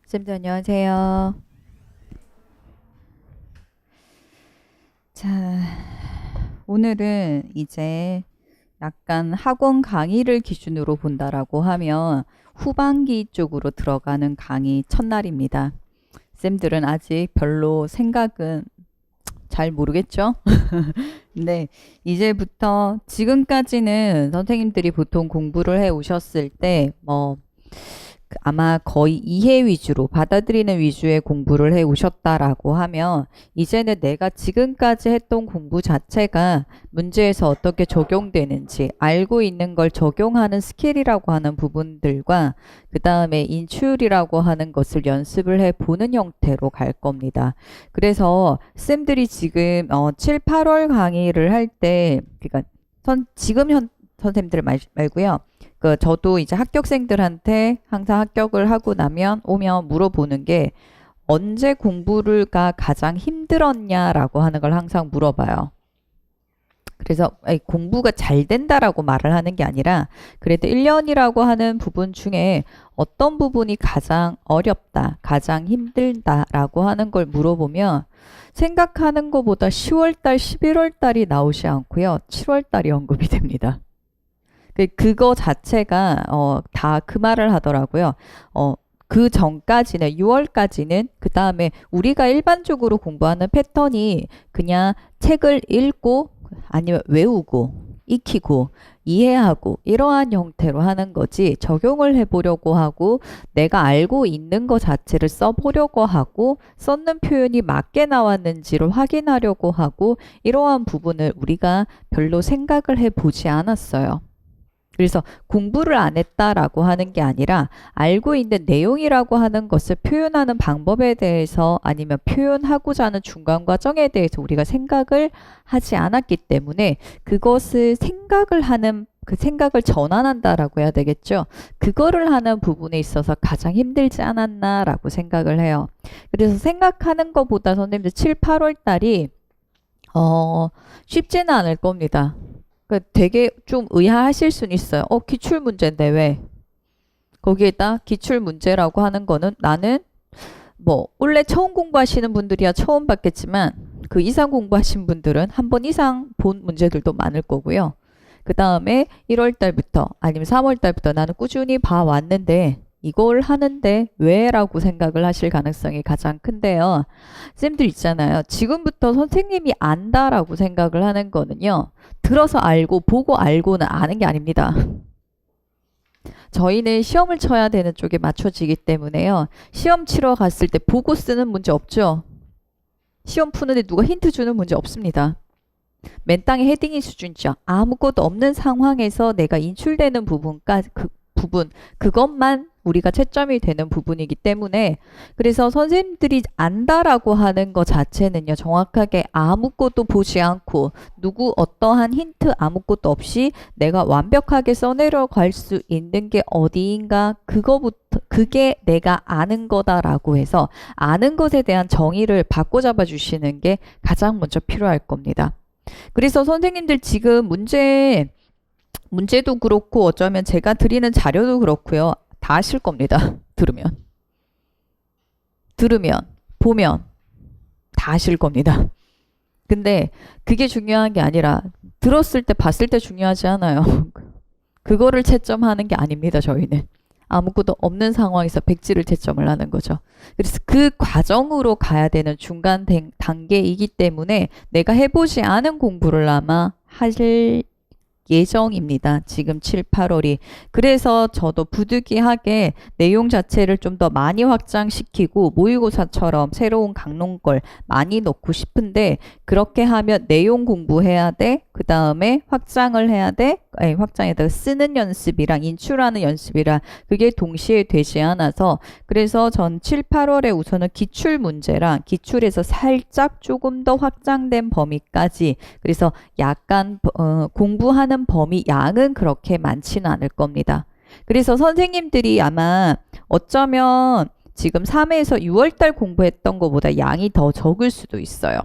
쌤들 안녕하세요. 자, 오늘은 이제 약간 학원 강의를 기준으로 본다라고 하면 후반기 쪽으로 들어가는 강의 첫날입니다. 쌤들은 아직 별로 생각은 잘 모르겠죠? 근데 이제부터 지금까지는 선생님들이 보통 공부를 해 오셨을 때 아마 거의 이해 위주로 받아들이는 위주의 공부를 해 오셨다라고 하면 이제는 내가 지금까지 했던 공부 자체가 문제에서 어떻게 적용되는지 알고 있는 걸 적용하는 스킬이라고 하는 부분들과 그 다음에 인출이라고 하는 것을 연습을 해 보는 형태로 갈 겁니다. 그래서 쌤들이 지금 7, 8월 강의를 할 때 그러니까 지금 선생님들 말고요. 저도 이제 합격생들한테 항상 합격을 하고 오면 물어보는 게 언제 공부가 가장 힘들었냐라고 하는 걸 항상 물어봐요. 그래서 공부가 잘 된다라고 말을 하는 게 아니라 그래도 1년이라고 하는 부분 중에 어떤 부분이 가장 어렵다, 가장 힘들다라고 하는 걸 물어보면 생각하는 것보다 10월달, 11월달이 나오지 않고요. 7월달이 언급이 됩니다. 그거 자체가 다 그 말을 하더라고요. 그 전까지는 6월까지는 그 다음에 우리가 일반적으로 공부하는 패턴이 그냥 책을 읽고 아니면 외우고 익히고 이해하고 이러한 형태로 하는 거지 적용을 해보려고 하고 내가 알고 있는 것 자체를 써보려고 하고 썼는 표현이 맞게 나왔는지를 확인하려고 하고 이러한 부분을 우리가 별로 생각을 해보지 않았어요. 그래서 공부를 안 했다라고 하는 게 아니라 알고 있는 내용이라고 하는 것을 표현하는 방법에 대해서 아니면 표현하고자 하는 중간 과정에 대해서 우리가 생각을 하지 않았기 때문에 그것을 생각을 하는 그 생각을 전환한다라고 해야 되겠죠. 그거를 하는 부분에 있어서 가장 힘들지 않았나라고 생각을 해요. 그래서 생각하는 것보다 선생님들 7, 8월 달이 쉽지는 않을 겁니다. 되게 좀 의아하실 수는 있어요. 기출 문제인데 왜? 거기에다 기출 문제라고 하는 거는 나는 원래 처음 공부하시는 분들이야 처음 봤겠지만 그 이상 공부하신 분들은 한 번 이상 본 문제들도 많을 거고요. 그 다음에 1월 달부터 아니면 3월 달부터 나는 꾸준히 봐왔는데 이걸 하는데 왜? 라고 생각을 하실 가능성이 가장 큰데요. 쌤들 있잖아요. 지금부터 선생님이 안다라고 생각을 하는 거는요. 들어서 알고 보고 알고는 아는 게 아닙니다. 저희는 시험을 쳐야 되는 쪽에 맞춰지기 때문에요. 시험 치러 갔을 때 보고 쓰는 문제 없죠. 시험 푸는데 누가 힌트 주는 문제 없습니다. 맨 땅에 헤딩이 수준이죠. 아무것도 없는 상황에서 내가 인출되는 부분까지 그것만 우리가 채점이 되는 부분이기 때문에 그래서 선생님들이 안다라고 하는 것 자체는요 정확하게 아무것도 보지 않고 누구 어떠한 힌트 아무것도 없이 내가 완벽하게 써내려갈 수 있는 게 어디인가 그거부터 그게 내가 아는 거다라고 해서 아는 것에 대한 정의를 바꿔잡아 주시는 게 가장 먼저 필요할 겁니다. 그래서 선생님들 지금 문제도 그렇고 어쩌면 제가 드리는 자료도 그렇고요. 다 아실 겁니다. 들으면 보면 다 아실 겁니다. 근데 그게 중요한 게 아니라 들었을 때 봤을 때 중요하지 않아요. 그거를 채점하는 게 아닙니다. 저희는 아무것도 없는 상황에서 백지를 채점을 하는 거죠. 그래서 그 과정으로 가야 되는 중간 단계이기 때문에 내가 해보지 않은 공부를 아마 하실 예정입니다. 지금 7, 8월이. 그래서 저도 부득이하게 내용 자체를 좀 더 많이 확장시키고 모의고사처럼 새로운 강론걸 많이 넣고 싶은데 그렇게 하면 내용 공부해야 돼. 그 다음에 확장을 해야 돼. 확장에다가 쓰는 연습이랑 인출하는 연습이랑 그게 동시에 되지 않아서 그래서 전 7, 8월에 우선은 기출 문제랑 기출에서 살짝 조금 더 확장된 범위까지 그래서 약간 공부하는 범위 양은 그렇게 많지는 않을 겁니다. 그래서 선생님들이 아마 어쩌면 지금 3회에서 6월달 공부했던 것보다 양이 더 적을 수도 있어요.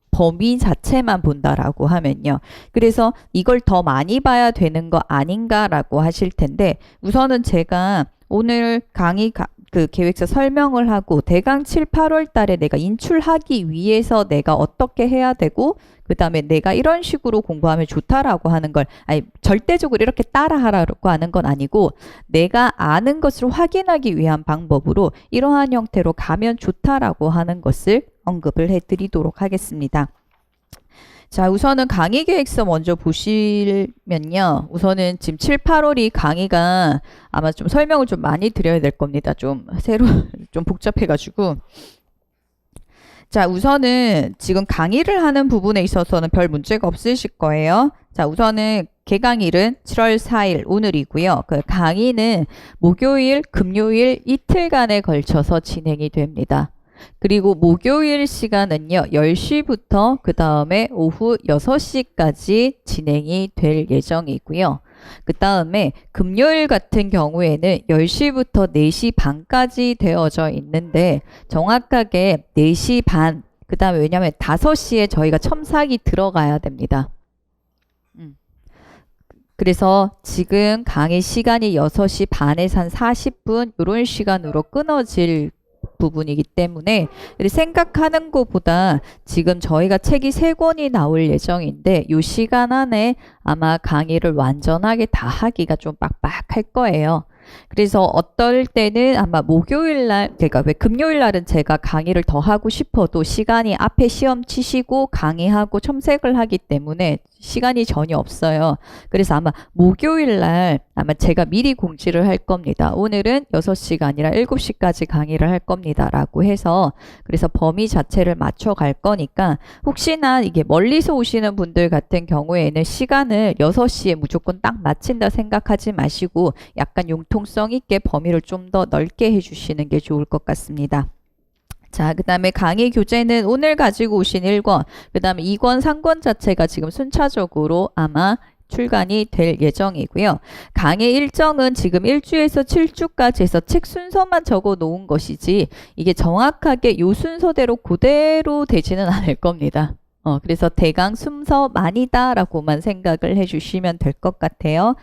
범위 자체만 본다라고 하면요. 그래서 이걸 더 많이 봐야 되는 거 아닌가라고 하실 텐데 우선은 제가 오늘 강의 그 계획서 설명을 하고 대강 7, 8월 달에 내가 인출하기 위해서 내가 어떻게 해야 되고 그 다음에 내가 이런 식으로 공부하면 좋다라고 하는 걸 아니 절대적으로 이렇게 따라하라고 하는 건 아니고 내가 아는 것을 확인하기 위한 방법으로 이러한 형태로 가면 좋다라고 하는 것을 언급을 해드리도록 하겠습니다. 자, 우선은 강의 계획서 먼저 보시면요. 우선은 지금 7, 8월이 강의가 아마 좀 설명을 좀 많이 드려야 될 겁니다. 좀 좀 복잡해가지고. 자, 우선은 지금 강의를 하는 부분에 있어서는 별 문제가 없으실 거예요. 자, 우선은 개강일은 7월 4일 오늘이고요. 그 강의는 목요일, 금요일 이틀간에 걸쳐서 진행이 됩니다. 그리고 목요일 시간은요, 10시부터 그 다음에 오후 6시까지 진행이 될 예정이고요. 그 다음에 금요일 같은 경우에는 10시부터 4시 반까지 되어져 있는데 정확하게 4시 반, 그 다음에 왜냐하면 5시에 저희가 첨삭이 들어가야 됩니다. 그래서 지금 강의 시간이 6시 반에서 한 40분 이런 시간으로 끊어질 부분이기 때문에 생각하는 것보다 지금 저희가 책이 3권이 나올 예정인데 이 시간 안에 아마 강의를 완전하게 다 하기가 좀 빡빡할 거예요. 그래서 어떨 때는 아마 목요일 날, 그러니까 왜 금요일 날은 제가 강의를 더 하고 싶어도 시간이 앞에 시험 치시고 강의하고 첨삭을 하기 때문에 시간이 전혀 없어요. 그래서 아마 목요일 날 아마 제가 미리 공지를 할 겁니다. 오늘은 6시가 아니라 7시까지 강의를 할 겁니다. 라고 해서 그래서 범위 자체를 맞춰갈 거니까 혹시나 이게 멀리서 오시는 분들 같은 경우에는 시간을 6시에 무조건 딱 마친다 생각하지 마시고 약간 융통성 있게 범위를 좀 더 넓게 해주시는 게 좋을 것 같습니다. 자, 그 다음에 강의 교재는 오늘 가지고 오신 1권, 그 다음에 2권, 3권 자체가 지금 순차적으로 아마 출간이 될 예정이고요. 강의 일정은 지금 1주에서 7주까지 해서 책 순서만 적어 놓은 것이지 이게 정확하게 요 순서대로 그대로 되지는 않을 겁니다. 그래서 대강 순서만이다 라고만 생각을 해주시면 될 것 같아요.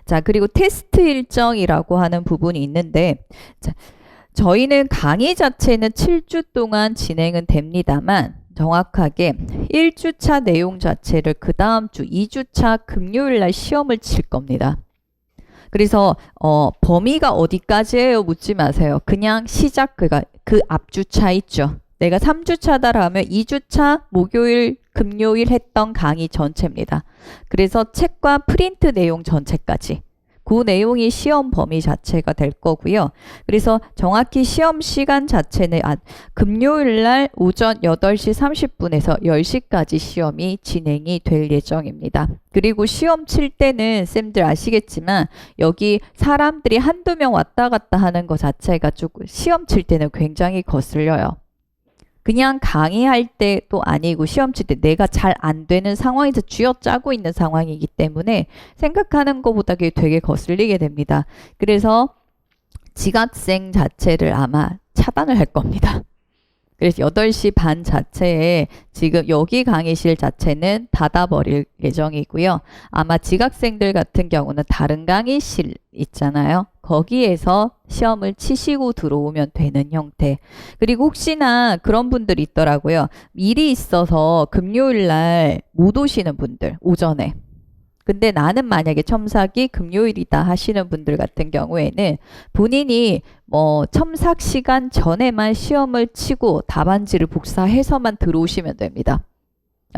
자, 그리고 테스트 일정이라고 하는 부분이 있는데 자, 저희는 강의 자체는 7주 동안 진행은 됩니다만 정확하게 1주차 내용 자체를 그 다음 주 2주차 금요일 날 시험을 칠 겁니다. 그래서 범위가 어디까지예요? 묻지 마세요. 그냥 시작, 그러니까 그 앞주차 있죠. 내가 3주차다라면 2주차 목요일, 금요일 했던 강의 전체입니다. 그래서 책과 프린트 내용 전체까지. 그 내용이 시험 범위 자체가 될 거고요. 그래서 정확히 시험 시간 자체는 금요일 날 오전 8시 30분에서 10시까지 시험이 진행이 될 예정입니다. 그리고 시험 칠 때는 쌤들 아시겠지만 여기 사람들이 한두 명 왔다 갔다 하는 것 자체가 조금 시험 칠 때는 굉장히 거슬려요. 그냥 강의할 때도 아니고 시험 칠 때 내가 잘 안 되는 상황에서 쥐어짜고 있는 상황이기 때문에 생각하는 것보다 되게 거슬리게 됩니다. 그래서 지각생 자체를 아마 차단을 할 겁니다. 그래서 8시 반 자체에 지금 여기 강의실 자체는 닫아버릴 예정이고요. 아마 지각생들 같은 경우는 다른 강의실 있잖아요. 거기에서 시험을 치시고 들어오면 되는 형태. 그리고 혹시나 그런 분들이 있더라고요. 일이 있어서 금요일 날 못 오시는 분들, 오전에. 근데 나는 만약에 첨삭이 금요일이다 하시는 분들 같은 경우에는 본인이 첨삭 시간 전에만 시험을 치고 답안지를 복사해서만 들어오시면 됩니다.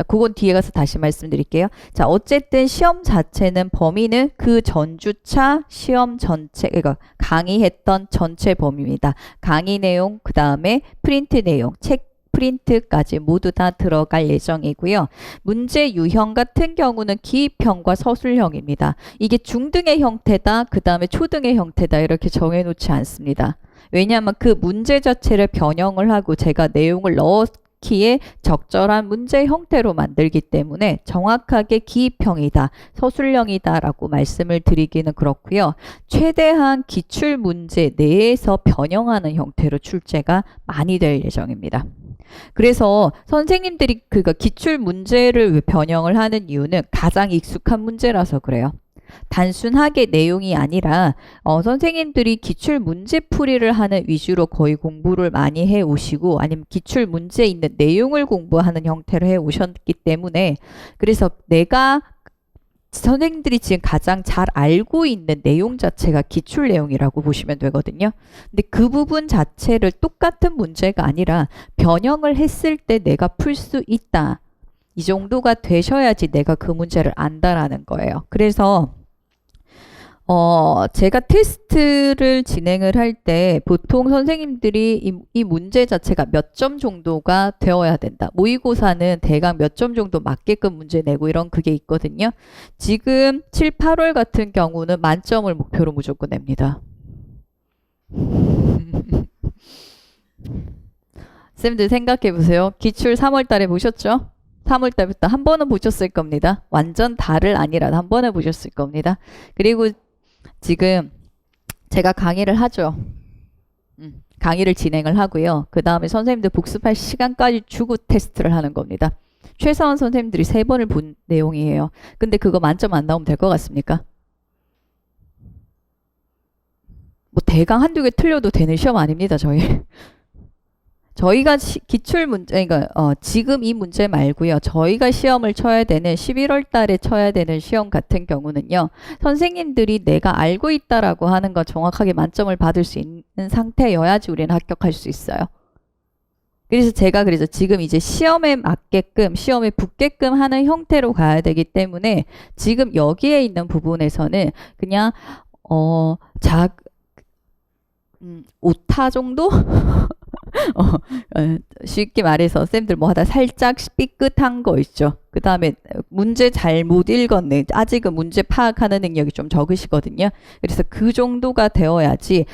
그건 뒤에 가서 다시 말씀드릴게요. 자, 어쨌든 시험 자체는 범위는 그 전주차 시험 전체, 그러니까 강의했던 전체 범위입니다. 강의 내용, 그 다음에 프린트 내용, 책 프린트까지 모두 다 들어갈 예정이고요. 문제 유형 같은 경우는 기입형과 서술형입니다. 이게 중등의 형태다, 그 다음에 초등의 형태다 이렇게 정해놓지 않습니다. 왜냐하면 그 문제 자체를 변형을 하고 제가 내용을 넣기에 적절한 문제 형태로 만들기 때문에 정확하게 기입형이다, 서술형이다 라고 말씀을 드리기는 그렇고요. 최대한 기출문제 내에서 변형하는 형태로 출제가 많이 될 예정입니다. 그래서 선생님들이 기출 문제를 변형을 하는 이유는 가장 익숙한 문제라서 그래요. 단순하게 내용이 아니라 선생님들이 기출 문제 풀이를 하는 위주로 거의 공부를 많이 해 오시고 아니면 기출 문제에 있는 내용을 공부하는 형태로 해 오셨기 때문에 그래서 내가 선생님들이 지금 가장 잘 알고 있는 내용 자체가 기출 내용이라고 보시면 되거든요. 근데 그 부분 자체를 똑같은 문제가 아니라 변형을 했을 때 내가 풀 수 있다. 이 정도가 되셔야지 내가 그 문제를 안다라는 거예요. 그래서 제가 테스트를 진행을 할 때 보통 선생님들이 이 문제 자체가 몇 점 정도가 되어야 된다. 모의고사는 대강 몇 점 정도 맞게끔 문제 내고 이런 그게 있거든요. 지금 7, 8월 같은 경우는 만점을 목표로 무조건 냅니다. 쌤들 생각해 보세요. 기출 3월 달에 보셨죠? 3월 달부터 한 번은 보셨을 겁니다. 완전 다를 아니라도 한 번은 보셨을 겁니다. 그리고 지금 제가 강의를 하죠. 강의를 진행을 하고요. 그 다음에 선생님들 복습할 시간까지 주고 테스트를 하는 겁니다. 최서원 선생님들이 3번을 본 내용이에요. 근데 그거 만점 안 나오면 될 것 같습니까? 뭐 대강 한두 개 틀려도 되는 시험 아닙니다, 저희. 저희가 기출 문제, 그러니까 지금 이 문제 말고요. 저희가 시험을 쳐야 되는 11월 달에 쳐야 되는 시험 같은 경우는요. 선생님들이 내가 알고 있다라고 하는 거 정확하게 만점을 받을 수 있는 상태여야지 우리는 합격할 수 있어요. 그래서 제가 지금 이제 시험에 맞게끔, 시험에 붙게끔 하는 형태로 가야 되기 때문에 지금 여기에 있는 부분에서는 그냥 오타 정도? 쉽게 말해서 쌤들 뭐 하다 살짝 삐끗한 거 있죠. 그 다음에 문제 잘못 읽었네. 아직은 문제 파악하는 능력이 좀 적으시거든요. 그래서 그 정도가 되어야지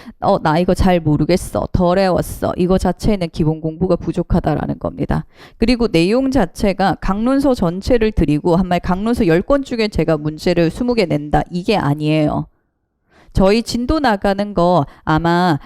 나 이거 잘 모르겠어. 덜 외웠어. 이거 자체는 기본 공부가 부족하다라는 겁니다. 그리고 내용 자체가 강론서 전체를 드리고 한 말 강론서 10권 중에 제가 문제를 20개 낸다. 이게 아니에요. 저희 진도 나가는 거 아마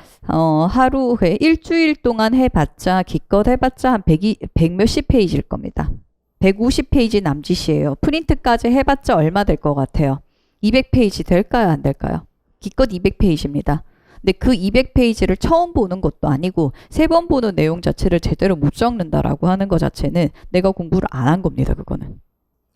하루에 일주일 동안 해봤자 기껏 해봤자 한 100 몇십 페이지일 겁니다. 150페이지 남짓이에요. 프린트까지 해봤자 얼마 될 것 같아요? 200페이지 될까요? 안 될까요? 기껏 200페이지입니다. 근데 그 200페이지를 처음 보는 것도 아니고 3번 보는 내용 자체를 제대로 못 적는다라고 하는 것 자체는 내가 공부를 안 한 겁니다. 그거는.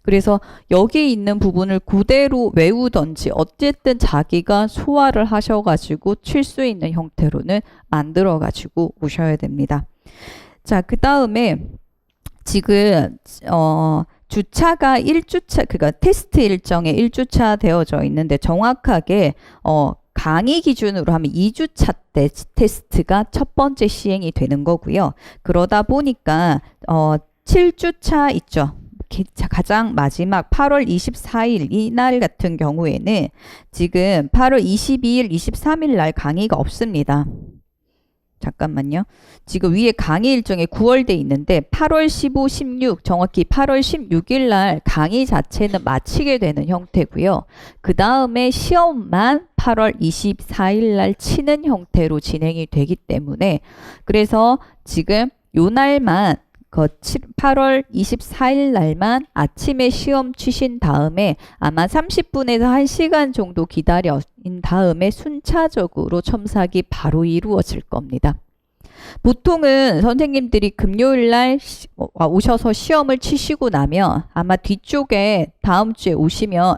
그래서 여기 있는 부분을 그대로 외우던지 어쨌든 자기가 소화를 하셔가지고 칠 수 있는 형태로는 만들어가지고 오셔야 됩니다. 자, 그 다음에 지금 주차가 1주차, 그러니까 테스트 일정에 1주차 되어져 있는데 정확하게 강의 기준으로 하면 2주차 때 테스트가 첫 번째 시행이 되는 거고요. 그러다 보니까 7주차 있죠. 가장 마지막 8월 24일 이날 같은 경우에는 지금 8월 22일, 23일 날 강의가 없습니다. 잠깐만요. 지금 위에 강의 일정에 9월돼 있는데 8월 15, 16 정확히 8월 16일 날 강의 자체는 마치게 되는 형태고요. 그 다음에 시험만 8월 24일 날 치는 형태로 진행이 되기 때문에 그래서 지금 요 날만 8월 24일 날만 아침에 시험 치신 다음에 아마 30분에서 1시간 정도 기다린 다음에 순차적으로 첨삭이 바로 이루어질 겁니다. 보통은 선생님들이 금요일 날 오셔서 시험을 치시고 나면 아마 뒤쪽에 다음 주에 오시면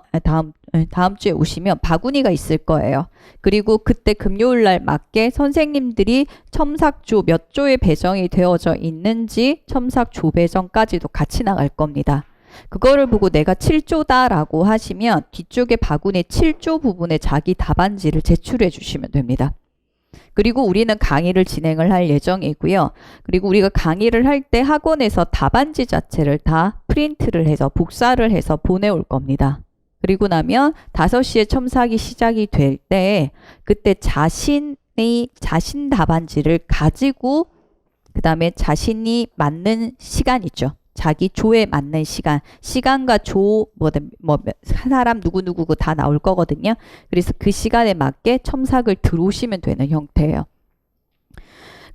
바구니가 있을 거예요. 그리고 그때 금요일 날 맞게 선생님들이 첨삭조 몇 조에 배정이 되어져 있는지 첨삭조 배정까지도 같이 나갈 겁니다. 그거를 보고 내가 7조다라고 하시면 뒤쪽에 바구니 7조 부분에 자기 답안지를 제출해 주시면 됩니다. 그리고 우리는 강의를 진행을 할 예정이고요. 그리고 우리가 강의를 할 때 학원에서 답안지 자체를 다 프린트를 해서 복사를 해서 보내올 겁니다. 그리고 나면 5시에 첨삭이 시작이 될 때 그때 자신 답안지를 가지고 그 다음에 자신이 맞는 시간 있죠. 자기 조에 맞는 시간과 조, 사람 누구누구 다 나올 거거든요. 그래서 그 시간에 맞게 첨삭을 들어오시면 되는 형태예요.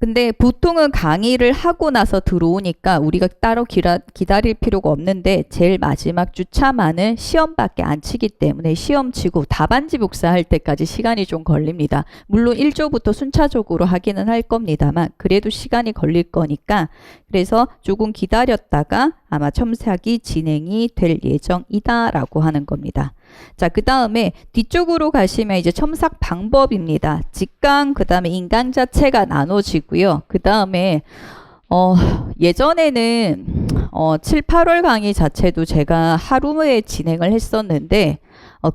근데 보통은 강의를 하고 나서 들어오니까 우리가 따로 기다릴 필요가 없는데 제일 마지막 주차만은 시험밖에 안 치기 때문에 시험 치고 답안지 복사할 때까지 시간이 좀 걸립니다. 물론 1조부터 순차적으로 하기는 할 겁니다만 그래도 시간이 걸릴 거니까 그래서 조금 기다렸다가 아마 첨삭이 진행이 될 예정이다라고 하는 겁니다. 자, 그 다음에 뒤쪽으로 가시면 이제 첨삭 방법입니다. 직강, 그 다음에 인강 자체가 나눠지고요. 그 다음에 예전에는 7, 8월 강의 자체도 제가 하루에 진행을 했었는데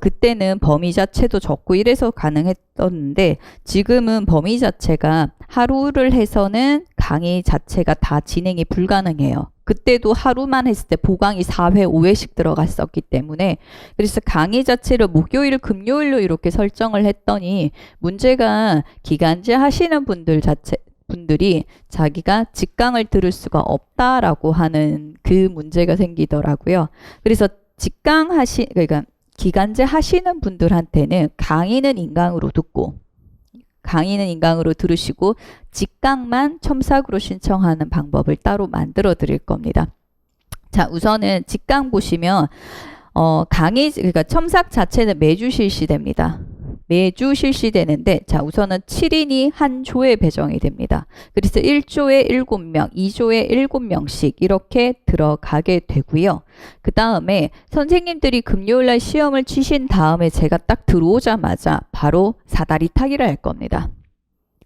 그때는 범위 자체도 적고 이래서 가능했었는데 지금은 범위 자체가 하루를 해서는 강의 자체가 다 진행이 불가능해요. 그때도 하루만 했을 때 보강이 4회, 5회씩 들어갔었기 때문에 그래서 강의 자체를 목요일, 금요일로 이렇게 설정을 했더니 문제가 기간제 하시는 분들이 자기가 직강을 들을 수가 없다라고 하는 그 문제가 생기더라고요. 그래서 그러니까 기간제 하시는 분들한테는 강의는 인강으로 들으시고 직강만 첨삭으로 신청하는 방법을 따로 만들어 드릴 겁니다. 자, 우선은 직강 보시면 그러니까 첨삭 자체는 매주 실시됩니다. 매주 실시되는데 자, 우선은 7인이 한 조에 배정이 됩니다. 그래서 1조에 7명, 2조에 7명씩 이렇게 들어가게 되고요. 그 다음에 선생님들이 금요일날 시험을 치신 다음에 제가 딱 들어오자마자 바로 사다리 타기를 할 겁니다.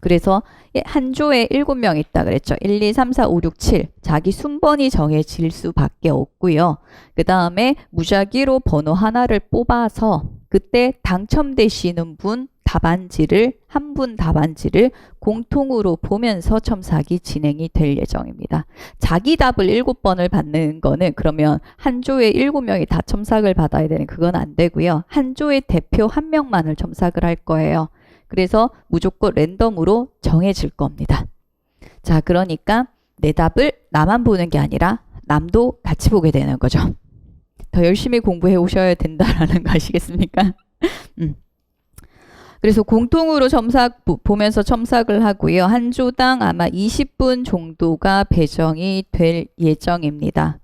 그래서 한 조에 7명 있다 그랬죠. 1, 2, 3, 4, 5, 6, 7. 자기 순번이 정해질 수밖에 없고요. 그 다음에 무작위로 번호 하나를 뽑아서 그때 당첨되시는 분 한 분 답안지를 공통으로 보면서 첨삭이 진행이 될 예정입니다. 자기 답을 7번을 받는 거는 그러면 한 조에 7명이 다 첨삭을 받아야 되는 그건 안 되고요. 한 조의 대표 1명만을 첨삭을 할 거예요. 그래서 무조건 랜덤으로 정해질 겁니다. 자, 그러니까 내 답을 나만 보는 게 아니라 남도 같이 보게 되는 거죠. 더 열심히 공부해 오셔야 된다라는 거 아시겠습니까? 그래서 공통으로 보면서 첨삭을 하고요. 한 조당 아마 20분 정도가 배정이 될 예정입니다.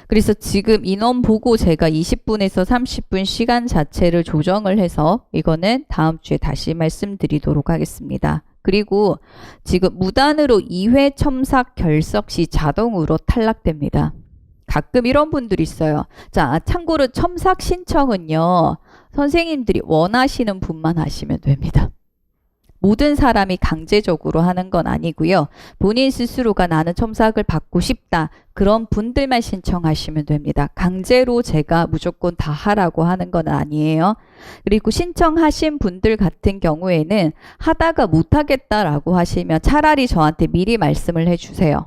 그래서 지금 인원 보고 제가 20분에서 30분 시간 자체를 조정을 해서 이거는 다음 주에 다시 말씀드리도록 하겠습니다. 그리고 지금 무단으로 2회 첨삭 결석 시 자동으로 탈락됩니다. 가끔 이런 분들이 있어요. 자, 참고로 첨삭 신청은요. 선생님들이 원하시는 분만 하시면 됩니다. 모든 사람이 강제적으로 하는 건 아니고요. 본인 스스로가 나는 첨삭을 받고 싶다. 그런 분들만 신청하시면 됩니다. 강제로 제가 무조건 다 하라고 하는 건 아니에요. 그리고 신청하신 분들 같은 경우에는 하다가 못하겠다라고 하시면 차라리 저한테 미리 말씀을 해주세요.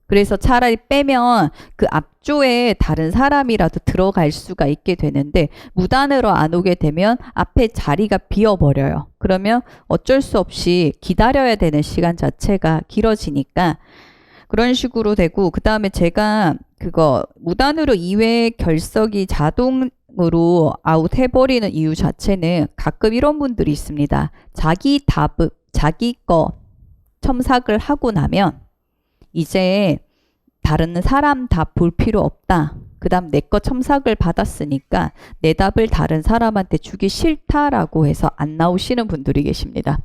그래서 차라리 빼면 그 앞조에 다른 사람이라도 들어갈 수가 있게 되는데 무단으로 안 오게 되면 앞에 자리가 비어버려요. 그러면 어쩔 수 없이 기다려야 되는 시간 자체가 길어지니까 그런 식으로 되고 그 다음에 제가 그거 무단으로 2회 결석이 자동으로 아웃해버리는 이유 자체는 가끔 이런 분들이 있습니다. 자기 거 첨삭을 하고 나면 이제 다른 사람 답 볼 필요 없다. 그 다음 내 거 첨삭을 받았으니까 내 답을 다른 사람한테 주기 싫다라고 해서 안 나오시는 분들이 계십니다.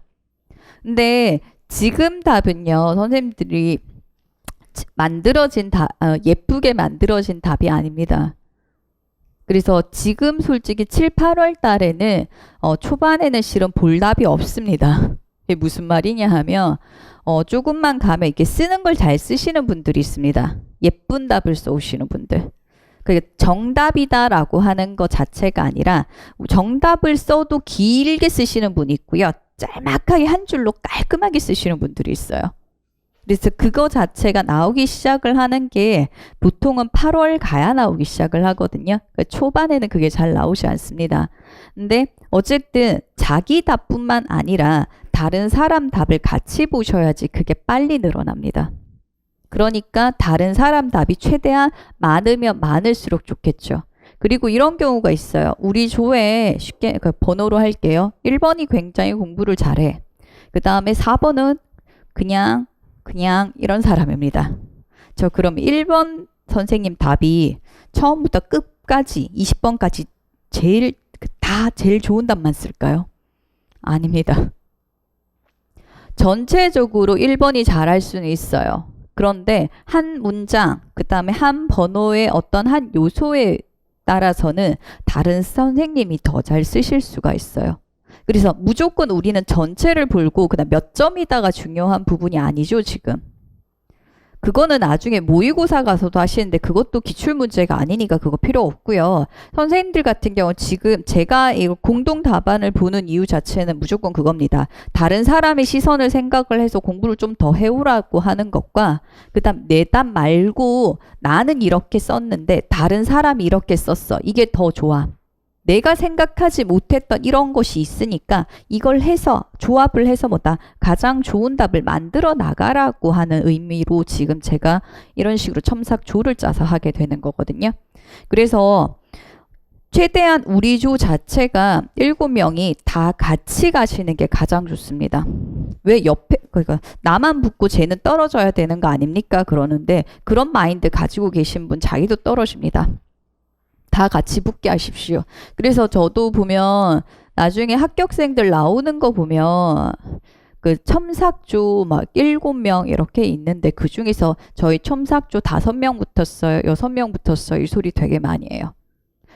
근데 지금 답은요. 선생님들이 예쁘게 만들어진 답이 아닙니다. 그래서 지금 솔직히 7, 8월 달에는 초반에는 실은 볼 답이 없습니다. 이게 무슨 말이냐 하면 조금만 가면 이렇게 쓰는 걸 잘 쓰시는 분들이 있습니다. 예쁜 답을 써오시는 분들. 그게 정답이다라고 하는 것 자체가 아니라 정답을 써도 길게 쓰시는 분이 있고요. 짤막하게 한 줄로 깔끔하게 쓰시는 분들이 있어요. 그래서 그거 자체가 나오기 시작을 하는 게 보통은 8월 가야 나오기 시작을 하거든요. 그러니까 초반에는 그게 잘 나오지 않습니다. 근데 어쨌든 자기 답뿐만 아니라 다른 사람 답을 같이 보셔야지 그게 빨리 늘어납니다. 그러니까 다른 사람 답이 최대한 많으면 많을수록 좋겠죠. 그리고 이런 경우가 있어요. 우리 조에 쉽게 번호로 할게요. 1번이 굉장히 공부를 잘해. 그 다음에 4번은 그냥 이런 사람입니다. 저 그럼 1번 선생님 답이 처음부터 끝까지 20번까지 제일 좋은 답만 쓸까요? 아닙니다. 전체적으로 1번이 잘할 수는 있어요. 그런데 한 문장, 그 다음에 한 번호의 어떤 한 요소에 따라서는 다른 선생님이 더 잘 쓰실 수가 있어요. 그래서 무조건 우리는 전체를 보고 그다음 몇 점이다가 중요한 부분이 아니죠, 지금. 그거는 나중에 모의고사 가서도 하시는데 그것도 기출문제가 아니니까 그거 필요 없고요. 선생님들 같은 경우 지금 제가 이 공동 답안을 보는 이유 자체는 무조건 그겁니다. 다른 사람의 시선을 생각을 해서 공부를 좀 더 해오라고 하는 것과 그다음 내 답 말고 나는 이렇게 썼는데 다른 사람이 이렇게 썼어. 이게 더 좋아. 내가 생각하지 못했던 이런 것이 있으니까 이걸 해서 조합을 해서 뭐다 가장 좋은 답을 만들어 나가라고 하는 의미로 지금 제가 이런 식으로 첨삭조를 짜서 하게 되는 거거든요. 그래서 최대한 우리 조 자체가 7명이 다 같이 가시는 게 가장 좋습니다. 왜 옆에 그러니까 나만 붙고 쟤는 떨어져야 되는 거 아닙니까? 그러는데 그런 마인드 가지고 계신 분 자기도 떨어집니다. 다 같이 붙게 하십시오. 그래서 저도 보면 나중에 합격생들 나오는 거 보면 그 첨삭조 막 7명 이렇게 있는데 그 중에서 저희 첨삭조 5명 붙었어요. 6명 붙었어요. 이 소리 되게 많이 해요.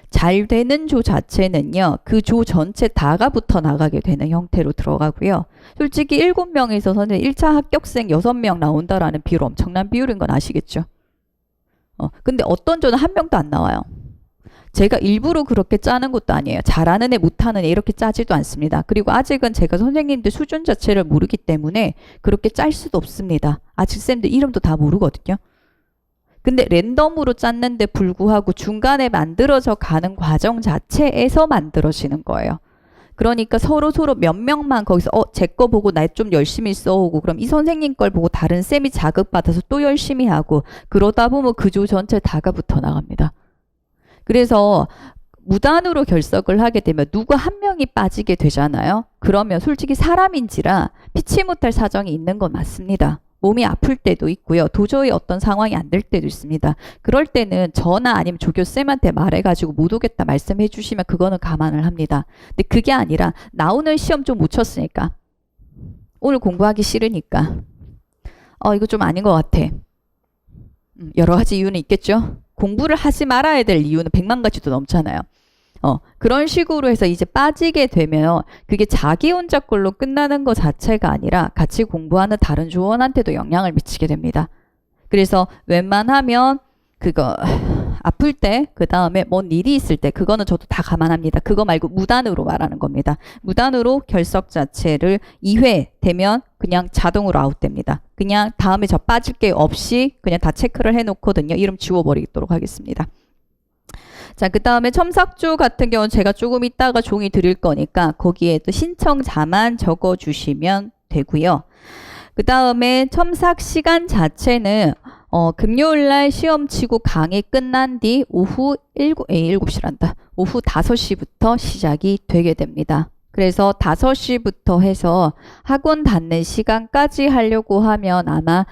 잘 되는 조 자체는요. 그 조 전체 다가 붙어 나가게 되는 형태로 들어가고요. 솔직히 7명에서 선생님 1차 합격생 6명 나온다라는 비율 엄청난 비율인 건 아시겠죠? 근데 어떤 조는 한 명도 안 나와요. 제가 일부러 그렇게 짜는 것도 아니에요. 잘하는 애 못하는 애 이렇게 짜지도 않습니다. 그리고 아직은 제가 선생님들 수준 자체를 모르기 때문에 그렇게 짤 수도 없습니다. 아직 쌤들 이름도 다 모르거든요. 근데 랜덤으로 짰는데 불구하고 중간에 만들어져 가는 과정 자체에서 만들어지는 거예요. 그러니까 서로 몇 명만 거기서 제 거 보고 나 좀 열심히 써오고 그럼 이 선생님 걸 보고 다른 쌤이 자극받아서 또 열심히 하고 그러다 보면 그 조 전체 다가 붙어 나갑니다. 그래서 무단으로 결석을 하게 되면 누구 한 명이 빠지게 되잖아요. 그러면 솔직히 사람인지라 피치 못할 사정이 있는 건 맞습니다. 몸이 아플 때도 있고요. 도저히 어떤 상황이 안 될 때도 있습니다. 그럴 때는 저나 아니면 조교쌤한테 말해가지고 못 오겠다 말씀해 주시면 그거는 감안을 합니다. 근데 그게 아니라 나 오늘 시험 좀 못 쳤으니까 오늘 공부하기 싫으니까 이거 좀 아닌 것 같아. 여러 가지 이유는 있겠죠. 공부를 하지 말아야 될 이유는 100만 가지도 넘잖아요. 그런 식으로 해서 이제 빠지게 되면 그게 자기 혼자 걸로 끝나는 것 자체가 아니라 같이 공부하는 다른 조원한테도 영향을 미치게 됩니다. 그래서 웬만하면 그거 아플 때, 그 다음에 뭔 일이 있을 때 그거는 저도 다 감안합니다. 그거 말고 무단으로 말하는 겁니다. 무단으로 결석 자체를 2회 되면 그냥 자동으로 아웃됩니다. 그냥 다음에 저 빠질 게 없이 그냥 다 체크를 해놓거든요. 이름 지워버리도록 하겠습니다. 자, 그 다음에 첨삭조 같은 경우는 제가 조금 이따가 종이 드릴 거니까 거기에 또 신청자만 적어주시면 되고요. 그 다음에 첨삭 시간 자체는 금요일날 시험 치고 강의 끝난 뒤 오후 7시란다. 오후 5시부터 시작이 되게 됩니다. 그래서 5시부터 해서 학원 닫는 시간까지 하려고 하면 아마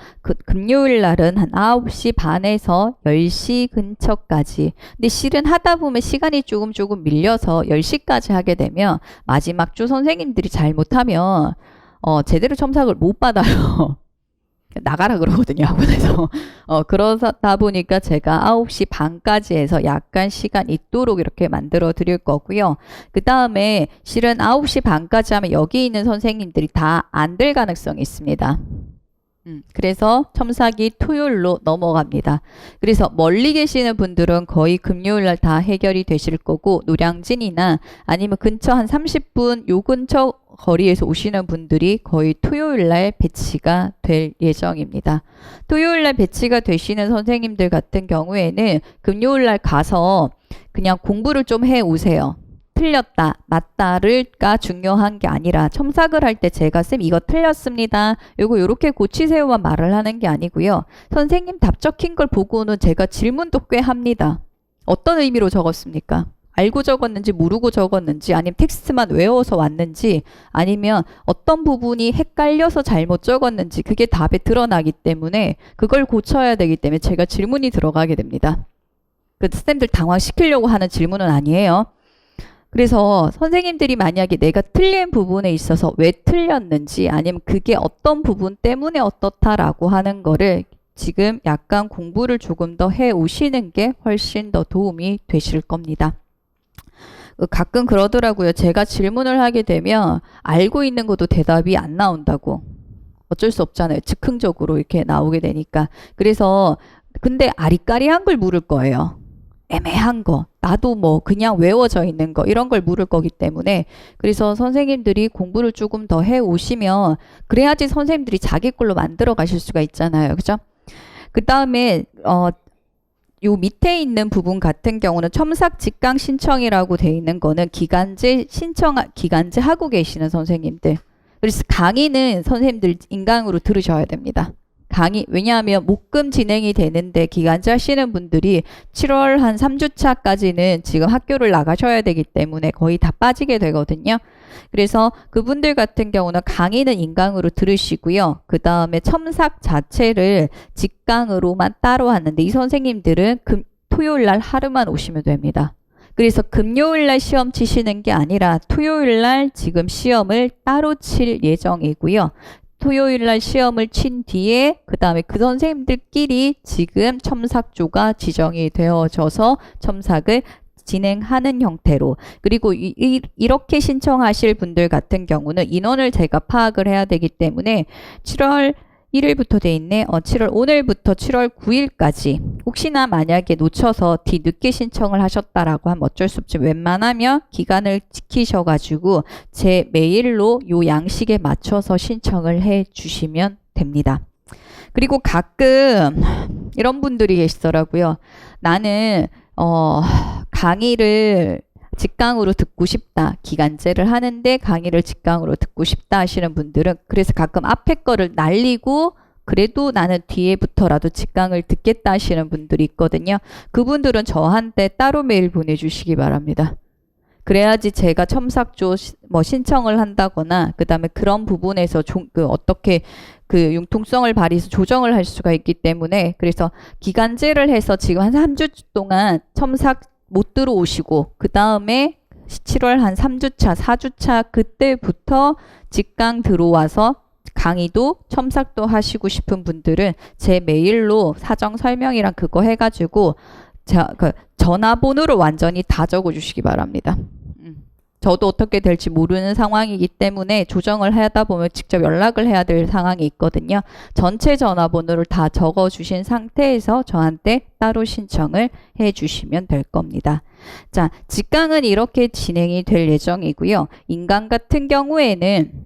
금요일 날은 한 9시 반에서 10시 근처까지. 근데 실은 하다 보면 시간이 조금 밀려서 10시까지 하게 되면 마지막 주 선생님들이 잘못하면 제대로 첨삭을 못 받아요. 나가라 그러거든요, 학원에서. 그러다 보니까 제가 9시 반까지 해서 약간 시간 있도록 이렇게 만들어 드릴 거고요. 그 다음에 실은 9시 반까지 하면 여기 있는 선생님들이 다 안 될 가능성이 있습니다. 그래서 첨삭이 토요일로 넘어갑니다. 그래서 멀리 계시는 분들은 거의 금요일날 다 해결이 되실 거고 노량진이나 아니면 근처 한 30분 요 근처 거리에서 오시는 분들이 거의 토요일날 배치가 될 예정입니다. 토요일날 배치가 되시는 선생님들 같은 경우에는 금요일날 가서 그냥 공부를 좀 해 오세요. 틀렸다, 맞다를가 중요한 게 아니라 첨삭을 할 때 제가 쌤 이거 틀렸습니다. 요거 요렇게 고치세요만 말을 하는 게 아니고요. 선생님 답 적힌 걸 보고는 제가 질문도 꽤 합니다. 어떤 의미로 적었습니까? 알고 적었는지 모르고 적었는지 아니면 텍스트만 외워서 왔는지 아니면 어떤 부분이 헷갈려서 잘못 적었는지 그게 답에 드러나기 때문에 그걸 고쳐야 되기 때문에 제가 질문이 들어가게 됩니다. 그 쌤들 당황시키려고 하는 질문은 아니에요. 그래서 선생님들이 만약에 내가 틀린 부분에 있어서 왜 틀렸는지 아니면 그게 어떤 부분 때문에 어떻다라고 하는 거를 지금 약간 공부를 조금 더 해 오시는 게 훨씬 더 도움이 되실 겁니다. 가끔 그러더라고요. 제가 질문을 하게 되면 알고 있는 것도 대답이 안 나온다고. 어쩔 수 없잖아요. 즉흥적으로 이렇게 나오게 되니까. 그래서 근데 아리까리한 걸 물을 거예요. 애매한 거, 나도 뭐 그냥 외워져 있는 거 이런 걸 물을 거기 때문에 그래서 선생님들이 공부를 조금 더 해 오시면 그래야지 선생님들이 자기 걸로 만들어 가실 수가 있잖아요. 그죠? 그 다음에 요 밑에 있는 부분 같은 경우는 첨삭 직강 신청이라고 돼 있는 거는 기간제 하고 계시는 선생님들. 그래서 강의는 선생님들 인강으로 들으셔야 됩니다. 왜냐하면 목금 진행이 되는데 기간제 하시는 분들이 7월 한 3주차까지는 지금 학교를 나가셔야 되기 때문에 거의 다 빠지게 되거든요. 그래서 그분들 같은 경우는 강의는 인강으로 들으시고요. 그 다음에 첨삭 자체를 직강으로만 따로 하는데 이 선생님들은 토요일 날 하루만 오시면 됩니다. 그래서 금요일 날 시험 치시는 게 아니라 토요일 날 지금 시험을 따로 칠 예정이고요. 토요일 날 시험을 친 뒤에 그 다음에 그 선생님들끼리 지금 첨삭조가 지정이 되어져서 첨삭을 진행하는 형태로 그리고 이렇게 신청하실 분들 같은 경우는 인원을 제가 파악을 해야 되기 때문에 7월 1일부터 돼 있네. 7월 오늘부터 7월 9일까지 혹시나 만약에 놓쳐서 뒤늦게 신청을 하셨다라고 하면 어쩔 수 없지 웬만하면 기간을 지키셔가지고 제 메일로 요 양식에 맞춰서 신청을 해 주시면 됩니다. 그리고 가끔 이런 분들이 계시더라고요. 나는 강의를 직강으로 듣고 싶다. 기간제를 하는데 강의를 직강으로 듣고 싶다 하시는 분들은 그래서 가끔 앞에 거를 날리고 그래도 나는 뒤에부터라도 직강을 듣겠다 하시는 분들이 있거든요. 그분들은 저한테 따로 메일 보내주시기 바랍니다. 그래야지 제가 첨삭조 신청을 한다거나 그 다음에 그런 부분에서 어떻게 그 융통성을 발휘해서 조정을 할 수가 있기 때문에 그래서 기간제를 해서 지금 한 3주 동안 첨삭 못 들어오시고 그 다음에 7월 한 3주차, 4주차 그때부터 직강 들어와서 강의도 첨삭도 하시고 싶은 분들은 제 메일로 사정 설명이랑 그거 해가지고 전화번호를 완전히 다 적어주시기 바랍니다. 저도 어떻게 될지 모르는 상황이기 때문에 조정을 하다 보면 직접 연락을 해야 될 상황이 있거든요. 전체 전화번호를 다 적어주신 상태에서 저한테 따로 신청을 해주시면 될 겁니다. 자, 직강은 이렇게 진행이 될 예정이고요. 인강 같은 경우에는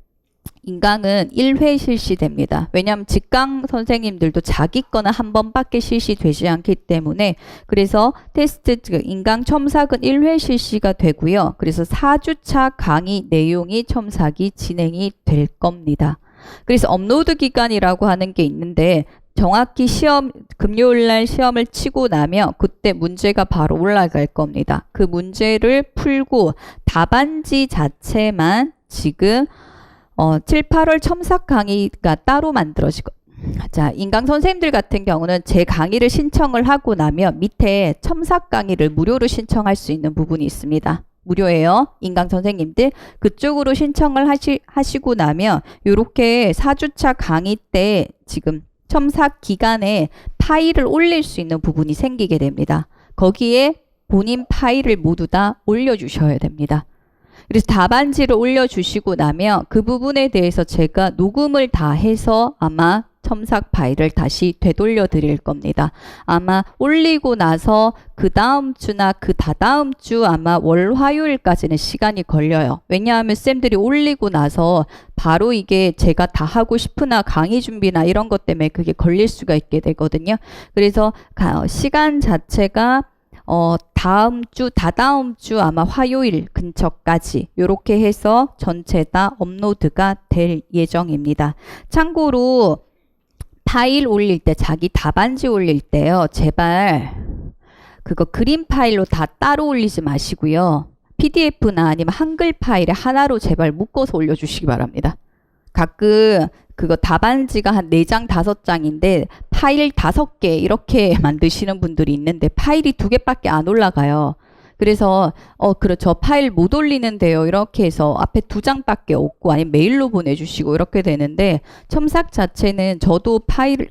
인강은 1회 실시됩니다. 왜냐하면 직강 선생님들도 자기 거는 한 번밖에 실시되지 않기 때문에 그래서 테스트 인강 첨삭은 1회 실시가 되고요. 그래서 4주차 강의 내용이 첨삭이 진행이 될 겁니다. 그래서 업로드 기간이라고 하는 게 있는데 정확히 금요일 날 시험을 치고 나면 그때 문제가 바로 올라갈 겁니다. 그 문제를 풀고 답안지 자체만 지금 7, 8월 첨삭 강의가 따로 만들어지고 자, 인강 선생님들 같은 경우는 제 강의를 신청을 하고 나면 밑에 첨삭 강의를 무료로 신청할 수 있는 부분이 있습니다. 무료예요. 인강 선생님들 그쪽으로 신청을 하시고 나면 이렇게 4주차 강의 때 지금 첨삭 기간에 파일을 올릴 수 있는 부분이 생기게 됩니다. 거기에 본인 파일을 모두 다 올려주셔야 됩니다. 그래서 답안지를 올려주시고 나면 그 부분에 대해서 제가 녹음을 다 해서 아마 첨삭 파일을 다시 되돌려 드릴 겁니다. 아마 올리고 나서 그 다음 주나 그 다다음 주 아마 월, 화요일까지는 시간이 걸려요. 왜냐하면 쌤들이 올리고 나서 바로 이게 제가 다 하고 싶으나 강의 준비나 이런 것 때문에 그게 걸릴 수가 있게 되거든요. 그래서 시간 자체가 다음 주, 다다음 주 아마 화요일 근처까지 이렇게 해서 전체 다 업로드가 될 예정입니다. 참고로 파일 올릴 때, 자기 답안지 올릴 때요. 제발 그거 그림 파일로 다 따로 올리지 마시고요. PDF나 아니면 한글 파일에 하나로 제발 묶어서 올려주시기 바랍니다. 가끔 그거 답안지가 한 4장, 5장인데 파일 5개 이렇게 만드시는 분들이 있는데 파일이 2개밖에 안 올라가요. 그래서 그렇죠. 파일 못 올리는데요. 이렇게 해서 앞에 2장밖에 없고 아니면 메일로 보내주시고 이렇게 되는데 첨삭 자체는 저도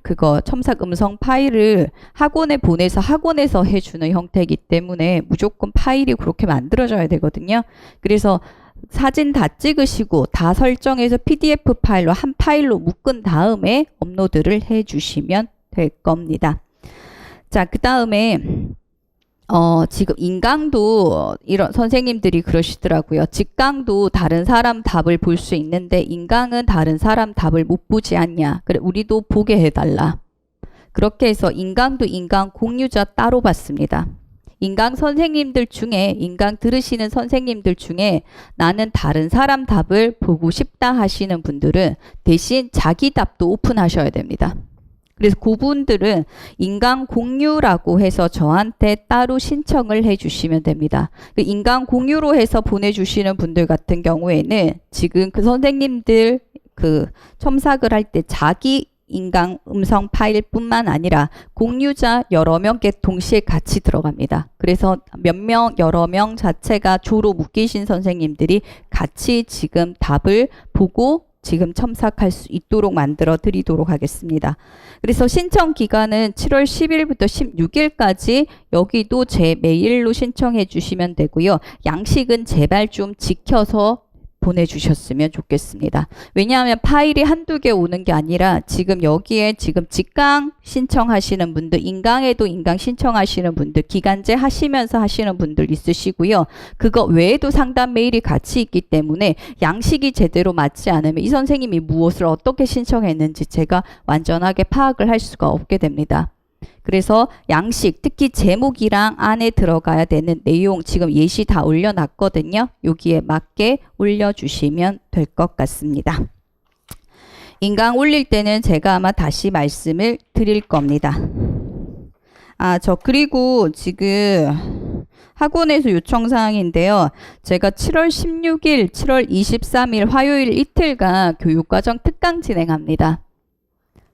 그거 첨삭 음성 파일을 학원에 보내서 학원에서 해주는 형태이기 때문에 무조건 파일이 그렇게 만들어져야 되거든요. 그래서 사진 다 찍으시고 다 설정해서 PDF 파일로 한 파일로 묶은 다음에 업로드를 해주시면 될 겁니다. 자, 그 다음에 지금 인강도 이런 선생님들이 그러시더라고요. 직강도 다른 사람 답을 볼 수 있는데 인강은 다른 사람 답을 못 보지 않냐. 그래, 우리도 보게 해달라. 그렇게 해서 인강도 인강 공유자 따로 받습니다. 인강 선생님들 중에 인강 들으시는 선생님들 중에 나는 다른 사람 답을 보고 싶다 하시는 분들은 대신 자기 답도 오픈하셔야 됩니다. 그래서 그분들은 인강 공유라고 해서 저한테 따로 신청을 해주시면 됩니다. 그 인강 공유로 해서 보내주시는 분들 같은 경우에는 지금 그 선생님들 그 첨삭을 할 때 자기 인강 음성 파일 뿐만 아니라 공유자 여러 명께 동시에 같이 들어갑니다. 그래서 몇 명, 여러 명 자체가 조로 묶이신 선생님들이 같이 지금 답을 보고 지금 첨삭할 수 있도록 만들어 드리도록 하겠습니다. 그래서 신청 기간은 7월 10일부터 16일까지 여기도 제 메일로 신청해 주시면 되고요. 양식은 제발 좀 지켜서 보내주셨으면 좋겠습니다. 왜냐하면 파일이 한두 개 오는 게 아니라 지금 여기에 지금 직강 신청하시는 분들, 인강에도 인강 신청하시는 분들, 기간제 하시면서 하시는 분들 있으시고요. 그거 외에도 상담 메일이 같이 있기 때문에 양식이 제대로 맞지 않으면 이 선생님이 무엇을 어떻게 신청했는지 제가 완전하게 파악을 할 수가 없게 됩니다. 그래서 양식, 특히 제목이랑 안에 들어가야 되는 내용 지금 예시 다 올려놨거든요. 여기에 맞게 올려주시면 될 것 같습니다. 인강 올릴 때는 제가 아마 다시 말씀을 드릴 겁니다. 그리고 지금 학원에서 요청사항인데요. 제가 7월 16일, 7월 23일 화요일 이틀간 교육과정 특강 진행합니다.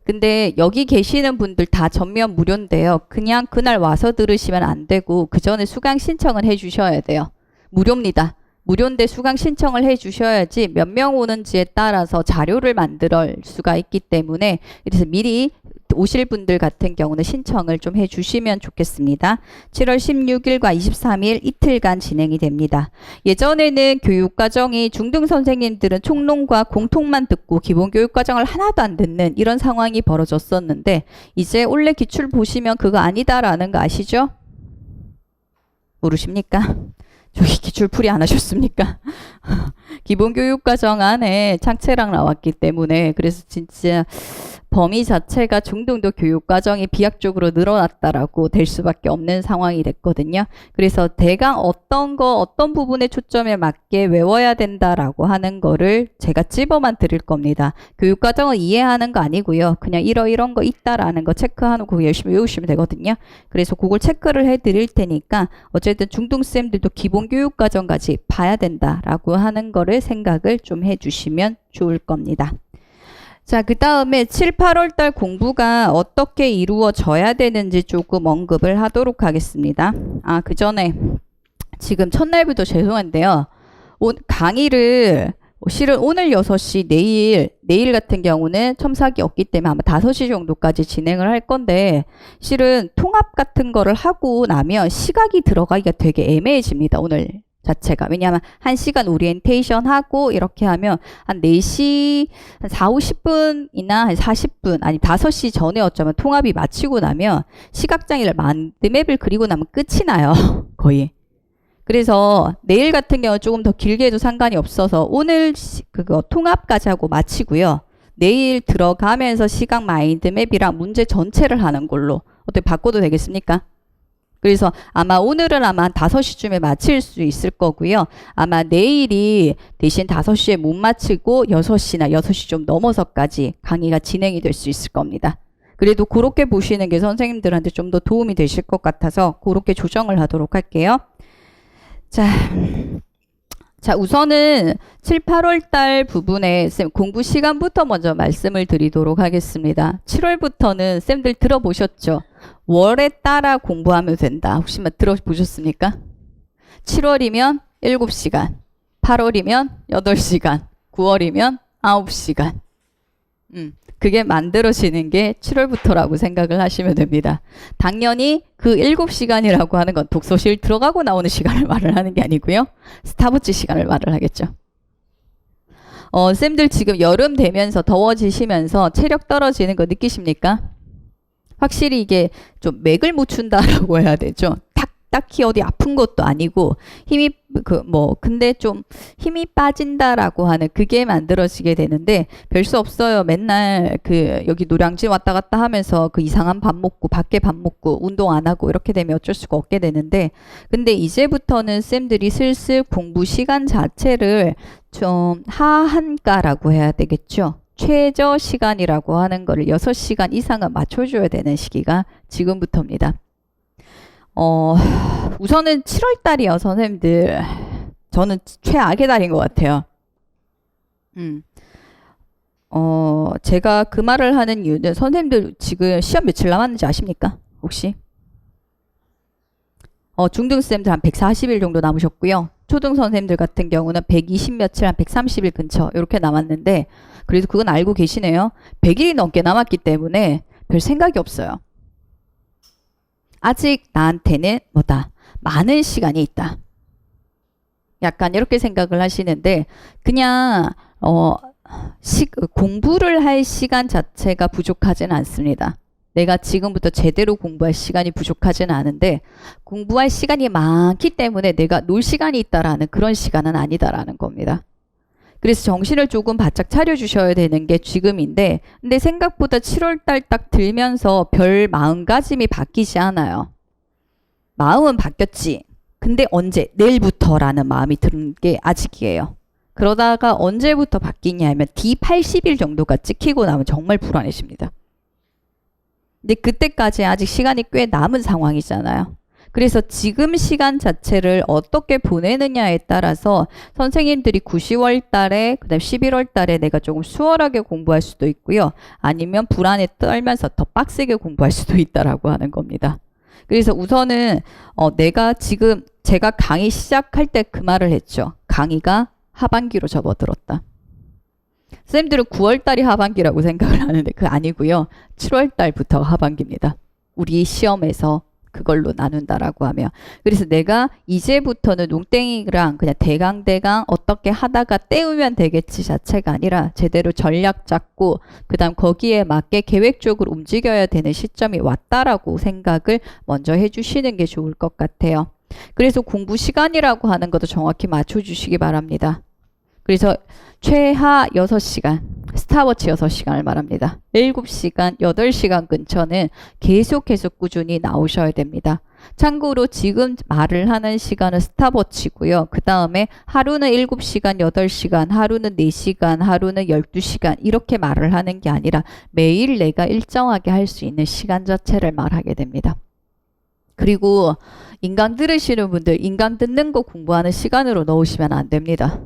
근데 여기 계시는 분들 다 전면 무료인데요. 그냥 그날 와서 들으시면 안 되고 그 전에 수강 신청을 해 주셔야 돼요. 무료입니다. 무료인데 수강 신청을 해 주셔야지 몇 명 오는지에 따라서 자료를 만들 수가 있기 때문에 그래서 미리 오실 분들 같은 경우는 신청을 좀 해주시면 좋겠습니다. 7월 16일과 23일 이틀간 진행이 됩니다. 예전에는 교육과정이 중등 선생님들은 총론과 공통만 듣고 기본교육과정을 하나도 안 듣는 이런 상황이 벌어졌었는데 이제 원래 기출 보시면 그거 아니다라는 거 아시죠? 모르십니까? 저기 기출풀이 안 하셨습니까? 기본교육과정 안에 창체랑 나왔기 때문에 그래서 진짜 범위 자체가 중등도 교육과정이 비약적으로 늘어났다라고 될 수밖에 없는 상황이 됐거든요. 그래서 대강 어떤 부분에 초점에 맞게 외워야 된다라고 하는 거를 제가 찝어만 드릴 겁니다. 교육과정을 이해하는 거 아니고요. 그냥 이런 거 있다라는 거 체크하고 열심히 외우시면 되거든요. 그래서 그걸 체크를 해 드릴 테니까 어쨌든 중등쌤들도 기본교육과정까지 봐야 된다라고 하는 거를 생각을 좀 해주시면 좋을 겁니다. 자, 그 다음에 7, 8월 달 공부가 어떻게 이루어져야 되는지 조금 언급을 하도록 하겠습니다. 그 전에 지금 첫날부터 죄송한데요. 강의를 실은 오늘 6시 내일 같은 경우는 첨삭이 없기 때문에 아마 5시 정도까지 진행을 할 건데 실은 통합 같은 거를 하고 나면 시각이 들어가기가 되게 애매해집니다. 오늘 자체가. 왜냐하면 1시간 오리엔테이션 하고 이렇게 하면 한 4시, 한 4, 50분이나 한 40분, 아니 5시 전에 어쩌면 통합이 마치고 나면 시각장애를 마인드맵을 그리고 나면 끝이 나요. 거의. 그래서 내일 같은 경우 조금 더 길게 해도 상관이 없어서 오늘 그거 통합까지 하고 마치고요. 내일 들어가면서 시각 마인드맵이랑 문제 전체를 하는 걸로 어떻게 바꿔도 되겠습니까? 그래서 아마 오늘은 아마 한 5시쯤에 마칠 수 있을 거고요. 아마 내일이 대신 5시에 못 마치고 6시나 6시 좀 넘어서까지 강의가 진행이 될 수 있을 겁니다. 그래도 그렇게 보시는 게 선생님들한테 좀 더 도움이 되실 것 같아서 그렇게 조정을 하도록 할게요. 자, 우선은 7, 8월 달 부분에 쌤 공부 시간부터 먼저 말씀을 드리도록 하겠습니다. 7월부터는 쌤들 들어보셨죠? 월에 따라 공부하면 된다. 혹시 들어보셨습니까? 7월이면 7시간, 8월이면 8시간, 9월이면 9시간. 그게 만들어지는 게 7월부터라고 생각을 하시면 됩니다. 당연히 그 7시간이라고 하는 건 독서실 들어가고 나오는 시간을 말을 하는 게 아니고요. 스탑워치 시간을 말을 하겠죠. 쌤들 지금 여름 되면서 더워지시면서 체력 떨어지는 거 느끼십니까? 확실히 이게 좀 맥을 못 춘다라고 해야 되죠. 딱히 어디 아픈 것도 아니고 근데 좀 힘이 빠진다라고 하는 그게 만들어지게 되는데 별 수 없어요. 맨날 여기 노량진 왔다 갔다 하면서 그 이상한 밥 먹고 밖에 밥 먹고 운동 안 하고 이렇게 되면 어쩔 수가 없게 되는데 근데 이제부터는 쌤들이 슬슬 공부 시간 자체를 좀 하한가라고 해야 되겠죠. 최저 시간이라고 하는 거를 6시간 이상은 맞춰줘야 되는 시기가 지금부터입니다. 우선은 7월 달이요, 선생님들. 저는 최악의 달인 것 같아요. 제가 그 말을 하는 이유는 선생님들 지금 시험 며칠 남았는지 아십니까? 혹시? 중등생들 한 140일 정도 남으셨고요. 초등 선생님들 같은 경우는 120 며칠, 한 130일 근처 이렇게 남았는데 그래도 그건 알고 계시네요. 100일이 넘게 남았기 때문에 별 생각이 없어요. 아직 나한테는 많은 시간이 있다. 약간 이렇게 생각을 하시는데 그냥 공부를 할 시간 자체가 부족하지는 않습니다. 내가 지금부터 제대로 공부할 시간이 부족하지는 않은데 공부할 시간이 많기 때문에 내가 놀 시간이 있다라는 그런 시간은 아니다라는 겁니다. 그래서 정신을 조금 바짝 차려주셔야 되는 게 지금인데 근데 생각보다 7월달 딱 들면서 별 마음가짐이 바뀌지 않아요. 마음은 바뀌었지. 근데 언제? 내일부터라는 마음이 드는 게 아직이에요. 그러다가 언제부터 바뀌냐 하면 뒤 80일 정도가 찍히고 나면 정말 불안해집니다. 근데 그때까지 아직 시간이 꽤 남은 상황이잖아요. 그래서 지금 시간 자체를 어떻게 보내느냐에 따라서 선생님들이 9, 10월 달에 그다음 11월 달에 내가 조금 수월하게 공부할 수도 있고요. 아니면 불안에 떨면서 더 빡세게 공부할 수도 있다라고 하는 겁니다. 그래서 우선은 제가 강의 시작할 때 그 말을 했죠. 강의가 하반기로 접어들었다. 선생님들은 9월 달이 하반기라고 생각을 하는데 그거 아니고요. 7월 달부터 하반기입니다. 우리 시험에서 그걸로 나눈다라고 하며 그래서 내가 이제부터는 농땡이랑 그냥 대강 어떻게 하다가 때우면 되겠지 자체가 아니라 제대로 전략 잡고 그 다음 거기에 맞게 계획적으로 움직여야 되는 시점이 왔다라고 생각을 먼저 해주시는 게 좋을 것 같아요. 그래서 공부 시간이라고 하는 것도 정확히 맞춰주시기 바랍니다. 그래서 최하 6시간, 스탑워치 6시간을 말합니다. 7시간, 8시간 근처는 계속 꾸준히 나오셔야 됩니다. 참고로 지금 말을 하는 시간은 스탑워치고요. 그 다음에 하루는 7시간, 8시간, 하루는 4시간, 하루는 12시간 이렇게 말을 하는 게 아니라 매일 내가 일정하게 할 수 있는 시간 자체를 말하게 됩니다. 그리고 인강 들으시는 분들 인강 듣는 거 공부하는 시간으로 넣으시면 안 됩니다.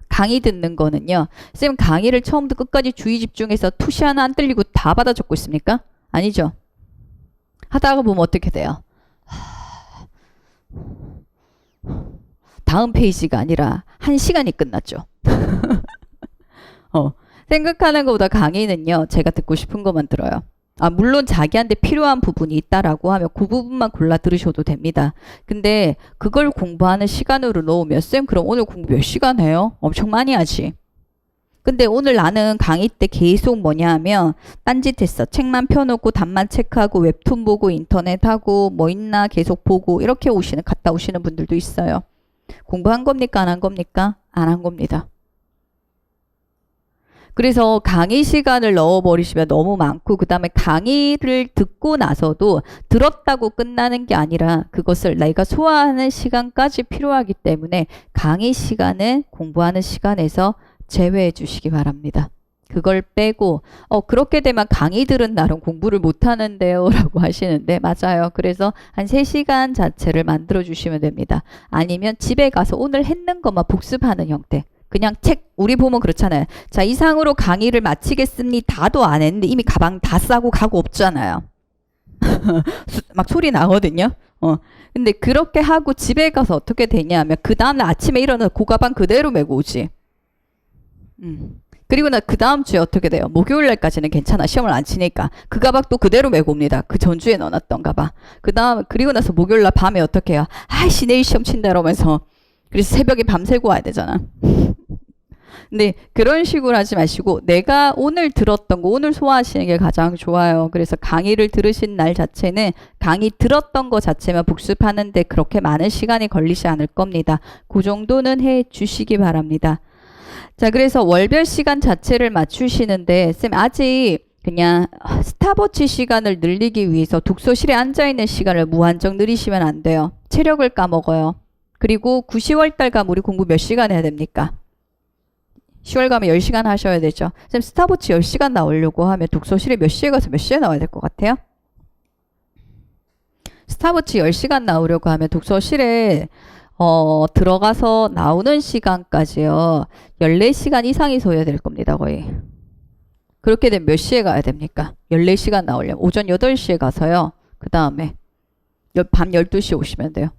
강의 듣는 거는요. 쌤 강의를 처음부터 끝까지 주의 집중해서 투시 하나 안 들리고 다 받아 적고 있습니까? 아니죠. 하다가 보면 어떻게 돼요? 다음 페이지가 아니라 1시간이 끝났죠. 생각하는 것보다 강의는요. 제가 듣고 싶은 것만 들어요. 물론 자기한테 필요한 부분이 있다라고 하면 그 부분만 골라 들으셔도 됩니다. 근데 그걸 공부하는 시간으로 넣으면 쌤 그럼 오늘 공부 몇 시간 해요? 엄청 많이 하지. 근데 오늘 나는 강의 때 계속 뭐냐 하면 딴짓 했어. 책만 펴놓고 답만 체크하고 웹툰 보고 인터넷 하고 뭐 있나 계속 보고 이렇게 갔다 오시는 분들도 있어요. 공부한 겁니까? 안 한 겁니까? 안 한 겁니다. 그래서 강의 시간을 넣어버리시면 너무 많고 그 다음에 강의를 듣고 나서도 들었다고 끝나는 게 아니라 그것을 내가 소화하는 시간까지 필요하기 때문에 강의 시간은 공부하는 시간에서 제외해 주시기 바랍니다. 그걸 빼고 그렇게 되면 강의 들은 날은 공부를 못 하는데요 라고 하시는데 맞아요. 그래서 한 3시간 자체를 만들어 주시면 됩니다. 아니면 집에 가서 오늘 했는 것만 복습하는 형태. 그냥 책 우리 보면 그렇잖아요. 자, 이상으로 강의를 마치겠습니다도 안 했는데 이미 가방 다 싸고 가고 없잖아요. 막 소리 나거든요. 근데 그렇게 하고 집에 가서 어떻게 되냐면 그 다음날 아침에 일어나서 그 가방 그대로 메고 오지. 그리고 나 그 다음 주에 어떻게 돼요? 목요일 날까지는 괜찮아. 시험을 안 치니까. 그 가방 또 그대로 메고 옵니다. 그 전주에 넣어놨던 가방. 그리고 나서 목요일 날 밤에 어떻게 해요? 아이씨, 내일 시험 친다 이러면서. 그래서 새벽에 밤새고 와야 되잖아. 근데 그런 식으로 하지 마시고 내가 오늘 들었던 거 오늘 소화하시는 게 가장 좋아요. 그래서 강의를 들으신 날 자체는 강의 들었던 거 자체만 복습하는데 그렇게 많은 시간이 걸리지 않을 겁니다. 그 정도는 해 주시기 바랍니다. 자, 그래서 월별 시간 자체를 맞추시는데 쌤 아직 그냥 스탑워치 시간을 늘리기 위해서 독서실에 앉아있는 시간을 무한정 늘리시면 안 돼요. 체력을 까먹어요. 그리고 9, 10월 달 가면 우리 공부 몇 시간 해야 됩니까? 10월 가면 10시간 하셔야 되죠. 쌤 스탑워치 10시간 나오려고 하면 독서실에 몇 시에 가서 몇 시에 나와야 될 것 같아요? 스탑워치 10시간 나오려고 하면 독서실에 들어가서 나오는 시간까지요. 14시간 이상이 소요될 겁니다. 거의. 그렇게 되면 몇 시에 가야 됩니까? 14시간 나오려면 오전 8시에 가서요. 그 다음에 밤 12시에 오시면 돼요.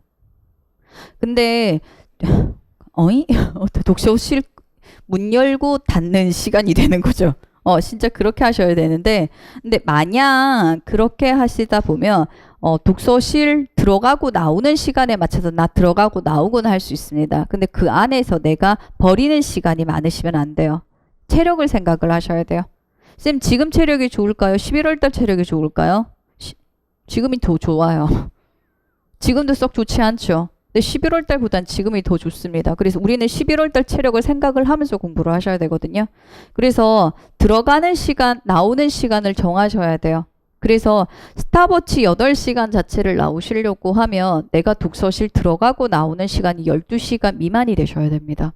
근데 독서실 문 열고 닫는 시간이 되는 거죠. 진짜 그렇게 하셔야 되는데 근데 만약 그렇게 하시다 보면 독서실 들어가고 나오는 시간에 맞춰서 나 들어가고 나오곤 할 수 있습니다. 근데 그 안에서 내가 버리는 시간이 많으시면 안 돼요. 체력을 생각을 하셔야 돼요. 쌤 지금 체력이 좋을까요? 11월 달 체력이 좋을까요? 지금이 더 좋아요. 지금도 썩 좋지 않죠. 근데 11월 달보단 지금이 더 좋습니다. 그래서 우리는 11월 달 체력을 생각을 하면서 공부를 하셔야 되거든요. 그래서 들어가는 시간, 나오는 시간을 정하셔야 돼요. 그래서 스탑워치 8시간 자체를 나오시려고 하면 내가 독서실 들어가고 나오는 시간이 12시간 미만이 되셔야 됩니다.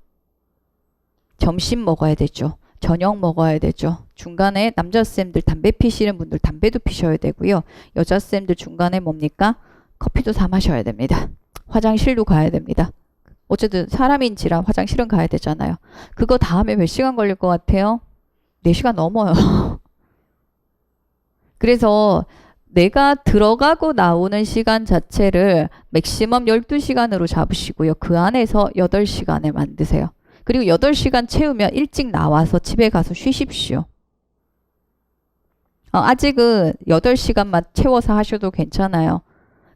점심 먹어야 되죠. 저녁 먹어야 되죠. 중간에 남자쌤들 담배 피시는 분들 담배도 피셔야 되고요. 여자쌤들 중간에 뭡니까? 커피도 사 마셔야 됩니다. 화장실도 가야 됩니다. 어쨌든 사람인지라 화장실은 가야 되잖아요. 그거 다음에 몇 시간 걸릴 것 같아요? 4시간 넘어요. 그래서 내가 들어가고 나오는 시간 자체를 맥시멈 12시간으로 잡으시고요. 그 안에서 8시간에 만드세요. 그리고 8시간 채우면 일찍 나와서 집에 가서 쉬십시오. 아직은 8시간만 채워서 하셔도 괜찮아요.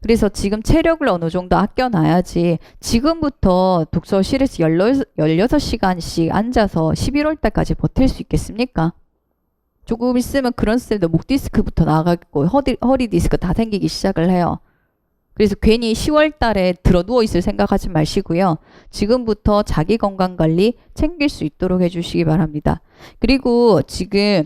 그래서 지금 체력을 어느 정도 아껴놔야지 지금부터 독서실에서 16시간씩 앉아서 11월 달까지 버틸 수 있겠습니까? 조금 있으면 그런 쌤도 목 디스크부터 나가고 허리 디스크 다 생기기 시작을 해요. 그래서 괜히 10월 달에 들어 누워 있을 생각하지 마시고요. 지금부터 자기 건강 관리 챙길 수 있도록 해주시기 바랍니다. 그리고 지금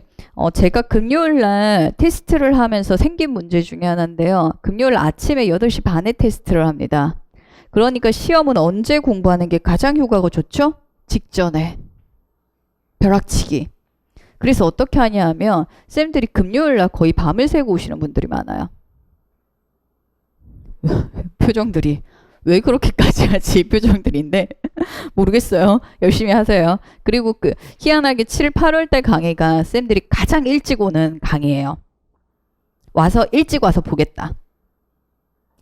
제가 금요일 날 테스트를 하면서 생긴 문제 중에 하나인데요. 금요일 아침에 8시 반에 테스트를 합니다. 그러니까 시험은 언제 공부하는 게 가장 효과가 좋죠? 직전에. 벼락치기. 그래서 어떻게 하냐 하면 쌤들이 금요일 날 거의 밤을 새고 오시는 분들이 많아요. 표정들이 왜 그렇게까지 하지 표정들인데 모르겠어요. 열심히 하세요. 그리고 희한하게 7, 8월 달 강의가 쌤들이 가장 일찍 오는 강의예요. 일찍 와서 보겠다.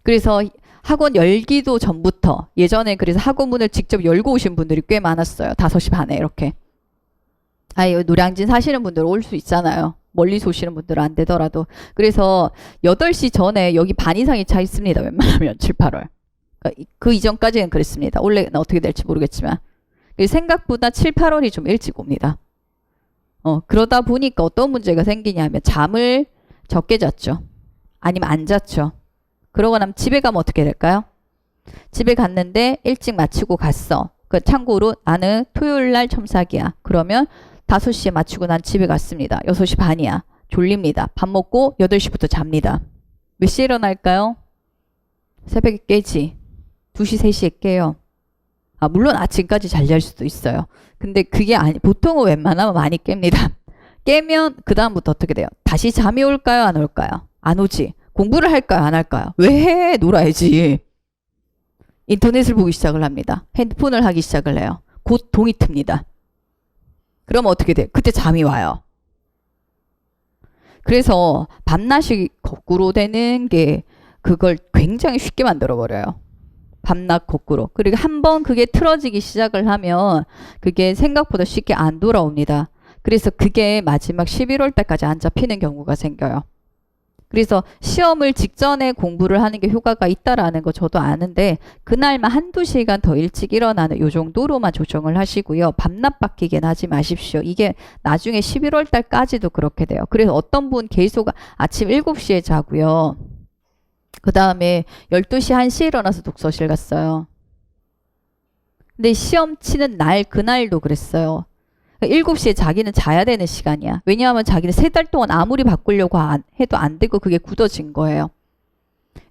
그래서 학원 열기도 전부터 예전에 그래서 학원 문을 직접 열고 오신 분들이 꽤 많았어요. 5시 반에 이렇게. 노량진 사시는 분들 올 수 있잖아요. 멀리서 오시는 분들은 안 되더라도. 그래서 8시 전에 여기 반 이상이 차 있습니다. 웬만하면 7, 8월. 그 이전까지는 그랬습니다. 원래는 어떻게 될지 모르겠지만. 생각보다 7, 8월이 좀 일찍 옵니다. 그러다 보니까 어떤 문제가 생기냐면 잠을 적게 잤죠. 아니면 안 잤죠. 그러고 나면 집에 가면 어떻게 될까요? 집에 갔는데 일찍 마치고 갔어. 참고로 나는 토요일 날 첨삭이야. 그러면 5시에 마치고 난 집에 갔습니다. 6시 반이야. 졸립니다. 밥 먹고 8시부터 잡니다. 몇 시에 일어날까요? 새벽에 깨지. 2시, 3시에 깨요. 물론 아침까지 잘 잘 수도 있어요. 근데 그게 보통은 웬만하면 많이 깹니다. 깨면 그 다음부터 어떻게 돼요? 다시 잠이 올까요? 안 올까요? 안 오지. 공부를 할까요? 안 할까요? 왜 해? 놀아야지. 인터넷을 보기 시작을 합니다. 핸드폰을 하기 시작을 해요. 곧 동이 틉니다. 그럼 어떻게 돼요? 그때 잠이 와요. 그래서 밤낮이 거꾸로 되는 게 그걸 굉장히 쉽게 만들어버려요. 밤낮 거꾸로. 그리고 한번 그게 틀어지기 시작을 하면 그게 생각보다 쉽게 안 돌아옵니다. 그래서 그게 마지막 11월 달까지 안 잡히는 경우가 생겨요. 그래서 시험을 직전에 공부를 하는 게 효과가 있다라는 거 저도 아는데 그날만 한두 시간 더 일찍 일어나는 요 정도로만 조정을 하시고요. 밤낮 바뀌게 하지 마십시오. 이게 나중에 11월 달까지도 그렇게 돼요. 그래서 어떤 분 계속 아침 7시에 자고요. 그 다음에 12시 1시에 일어나서 독서실 갔어요. 근데 시험 치는 날 그날도 그랬어요. 7시에 자기는 자야 되는 시간이야. 왜냐하면 자기는 3달 동안 아무리 바꾸려고 해도 안 되고 그게 굳어진 거예요.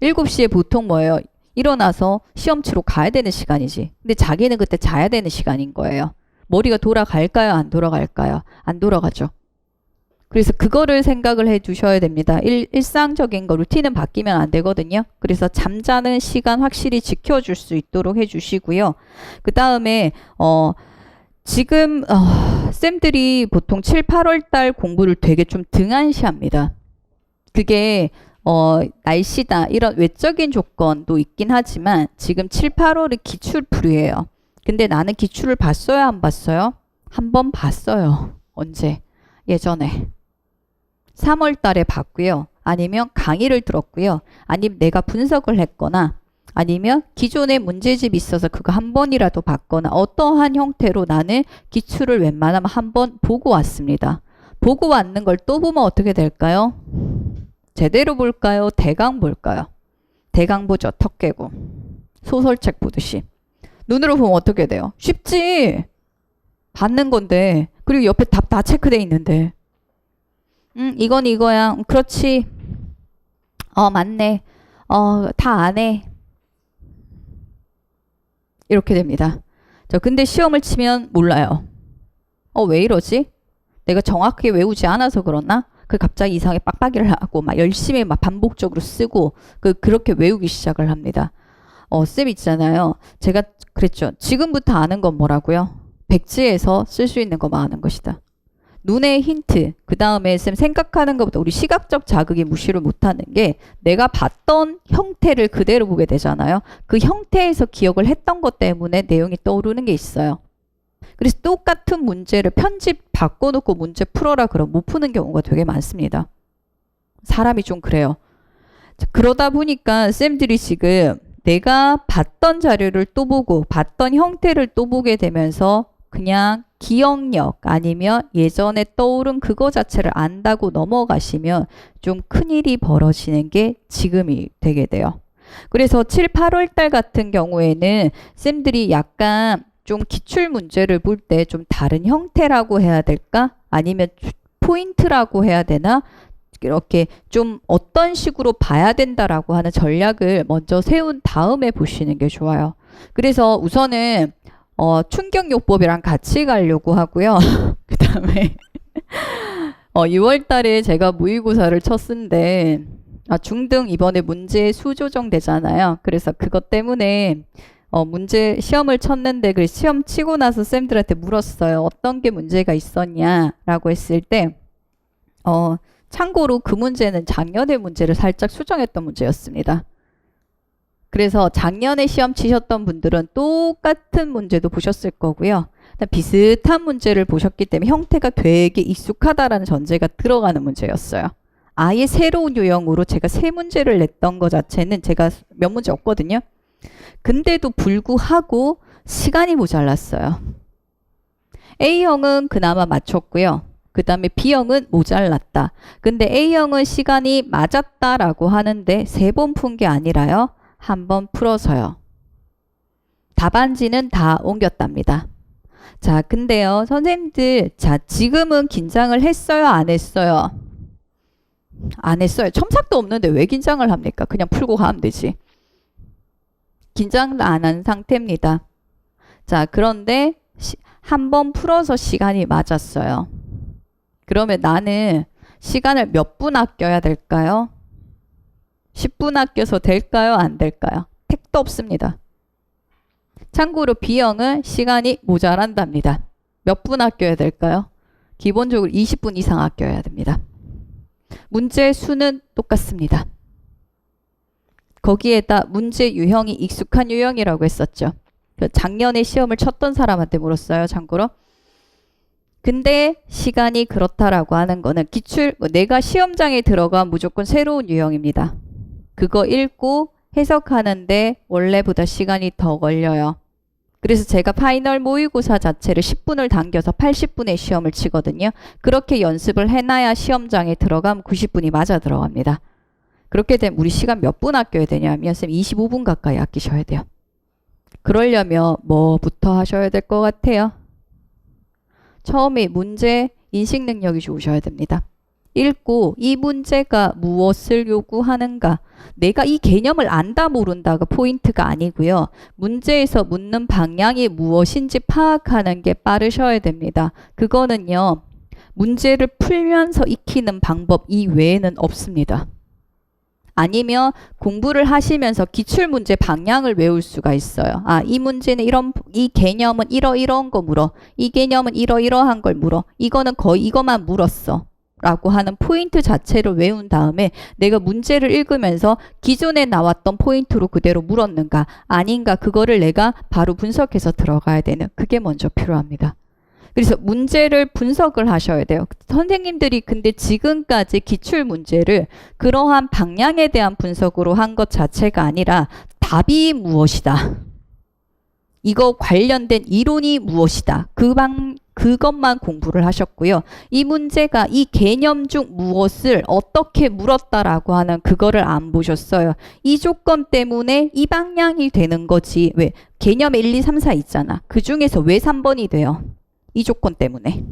7시에 보통 뭐예요? 일어나서 시험 치러 가야 되는 시간이지. 근데 자기는 그때 자야 되는 시간인 거예요. 머리가 돌아갈까요? 안 돌아갈까요? 안 돌아가죠. 그래서 그거를 생각을 해 두셔야 됩니다. 일상적인 거 루틴은 바뀌면 안 되거든요. 그래서 잠자는 시간 확실히 지켜줄 수 있도록 해 주시고요. 그 다음에 지금 쌤들이 보통 7, 8월 달 공부를 되게 좀 등한시합니다. 그게 날씨다 이런 외적인 조건도 있긴 하지만 지금 7, 8월은 기출풀이에요. 근데 나는 기출을 봤어요? 안 봤어요? 한 번 봤어요. 언제? 예전에. 3월 달에 봤고요. 아니면 강의를 들었고요. 아니면 내가 분석을 했거나 아니면 기존에 문제집이 있어서 그거 한 번이라도 봤거나 어떠한 형태로 나는 기출을 웬만하면 한 번 보고 왔습니다. 보고 왔는 걸 또 보면 어떻게 될까요? 제대로 볼까요? 대강 볼까요? 대강 보죠. 턱 깨고. 소설책 보듯이. 눈으로 보면 어떻게 돼요? 쉽지. 받는 건데. 그리고 옆에 답 다 체크돼 있는데. 이건 이거야. 그렇지. 맞네. 다 안 해. 이렇게 됩니다. 근데 시험을 치면 몰라요. 왜 이러지? 내가 정확하게 외우지 않아서 그러나? 갑자기 이상하게 빡빡이를 하고 막 열심히 막 반복적으로 쓰고 그렇게 외우기 시작을 합니다. 쌤 있잖아요. 제가 그랬죠. 지금부터 아는 건 뭐라고요? 백지에서 쓸 수 있는 것만 아는 것이다. 눈의 힌트, 그 다음에 쌤 생각하는 것보다 우리 시각적 자극이 무시를 못하는 게 내가 봤던 형태를 그대로 보게 되잖아요. 그 형태에서 기억을 했던 것 때문에 내용이 떠오르는 게 있어요. 그래서 똑같은 문제를 편집 바꿔놓고 문제 풀어라 그러면 못 푸는 경우가 되게 많습니다. 사람이 좀 그래요. 자, 그러다 보니까 쌤들이 지금 내가 봤던 자료를 또 보고 봤던 형태를 또 보게 되면서 그냥 기억력 아니면 예전에 떠오른 그거 자체를 안다고 넘어가시면 좀 큰일이 벌어지는 게 지금이 되게 돼요. 그래서 7, 8월 달 같은 경우에는 쌤들이 약간 좀 기출 문제를 볼 때 좀 다른 형태라고 해야 될까? 아니면 포인트라고 해야 되나? 이렇게 좀 어떤 식으로 봐야 된다라고 하는 전략을 먼저 세운 다음에 보시는 게 좋아요. 그래서 우선은 충격요법이랑 같이 가려고 하고요. 그 다음에 6월 달에 제가 모의고사를 쳤는데 중등 이번에 문제 수조정 되잖아요. 그래서 그것 때문에 문제 시험을 쳤는데 그 시험 치고 나서 쌤들한테 물었어요. 어떤 게 문제가 있었냐라고 했을 때 참고로 그 문제는 작년의 문제를 살짝 수정했던 문제였습니다. 그래서 작년에 시험 치셨던 분들은 똑같은 문제도 보셨을 거고요. 비슷한 문제를 보셨기 때문에 형태가 되게 익숙하다라는 전제가 들어가는 문제였어요. 아예 새로운 유형으로 제가 세 문제를 냈던 것 자체는 제가 몇 문제 없거든요. 근데도 불구하고 시간이 모자랐어요. A형은 그나마 맞췄고요. 그 다음에 B형은 모자랐다. 근데 A형은 시간이 맞았다라고 하는데 3번 푼 게 아니라요. 한 번 풀어서요. 답안지는 다 옮겼답니다. 자, 근데요. 선생님들, 자, 지금은 긴장을 했어요? 안 했어요? 안 했어요. 첨삭도 없는데 왜 긴장을 합니까? 그냥 풀고 가면 되지. 긴장도 안 한 상태입니다. 자, 그런데 한 번 풀어서 시간이 맞았어요. 그러면 나는 시간을 몇 분 아껴야 될까요? 10분 아껴서 될까요? 안 될까요? 택도 없습니다. 참고로 B형은 시간이 모자란답니다. 몇 분 아껴야 될까요? 기본적으로 20분 이상 아껴야 됩니다. 문제 수는 똑같습니다. 거기에다 문제 유형이 익숙한 유형이라고 했었죠. 작년에 시험을 쳤던 사람한테 물었어요. 참고로. 근데 시간이 그렇다라고 하는 거는 내가 시험장에 들어간 무조건 새로운 유형입니다. 그거 읽고 해석하는데 원래보다 시간이 더 걸려요. 그래서 제가 파이널 모의고사 자체를 10분을 당겨서 80분의 시험을 치거든요. 그렇게 연습을 해놔야 시험장에 들어가면 90분이 맞아 들어갑니다. 그렇게 되면 우리 시간 몇 분 아껴야 되냐면 쌤 25분 가까이 아끼셔야 돼요. 그러려면 뭐부터 하셔야 될 것 같아요? 처음에 문제 인식 능력이 좋으셔야 됩니다. 읽고 이 문제가 무엇을 요구하는가. 내가 이 개념을 안다 모른다가 포인트가 아니고요. 문제에서 묻는 방향이 무엇인지 파악하는 게 빠르셔야 됩니다. 그거는요. 문제를 풀면서 익히는 방법 이외에는 없습니다. 아니면 공부를 하시면서 기출문제 방향을 외울 수가 있어요. 아, 이 문제는 이 개념은 이러이러한 거 물어. 이 개념은 이러이러한 걸 물어. 이거는 거의 이것만 물었어. 라고 하는 포인트 자체를 외운 다음에 내가 문제를 읽으면서 기존에 나왔던 포인트로 그대로 물었는가 아닌가 그거를 내가 바로 분석해서 들어가야 되는 그게 먼저 필요합니다. 그래서 문제를 분석을 하셔야 돼요. 선생님들이 근데 지금까지 기출문제를 그러한 방향에 대한 분석으로 한 것 자체가 아니라 답이 무엇이다. 이거 관련된 이론이 무엇이다. 그것만 공부를 하셨고요. 이 문제가 이 개념 중 무엇을 어떻게 물었다라고 하는 그거를 안 보셨어요. 이 조건 때문에 이 방향이 되는 거지. 왜? 개념에 1, 2, 3, 4 있잖아. 그 중에서 왜 3번이 돼요? 이 조건 때문에.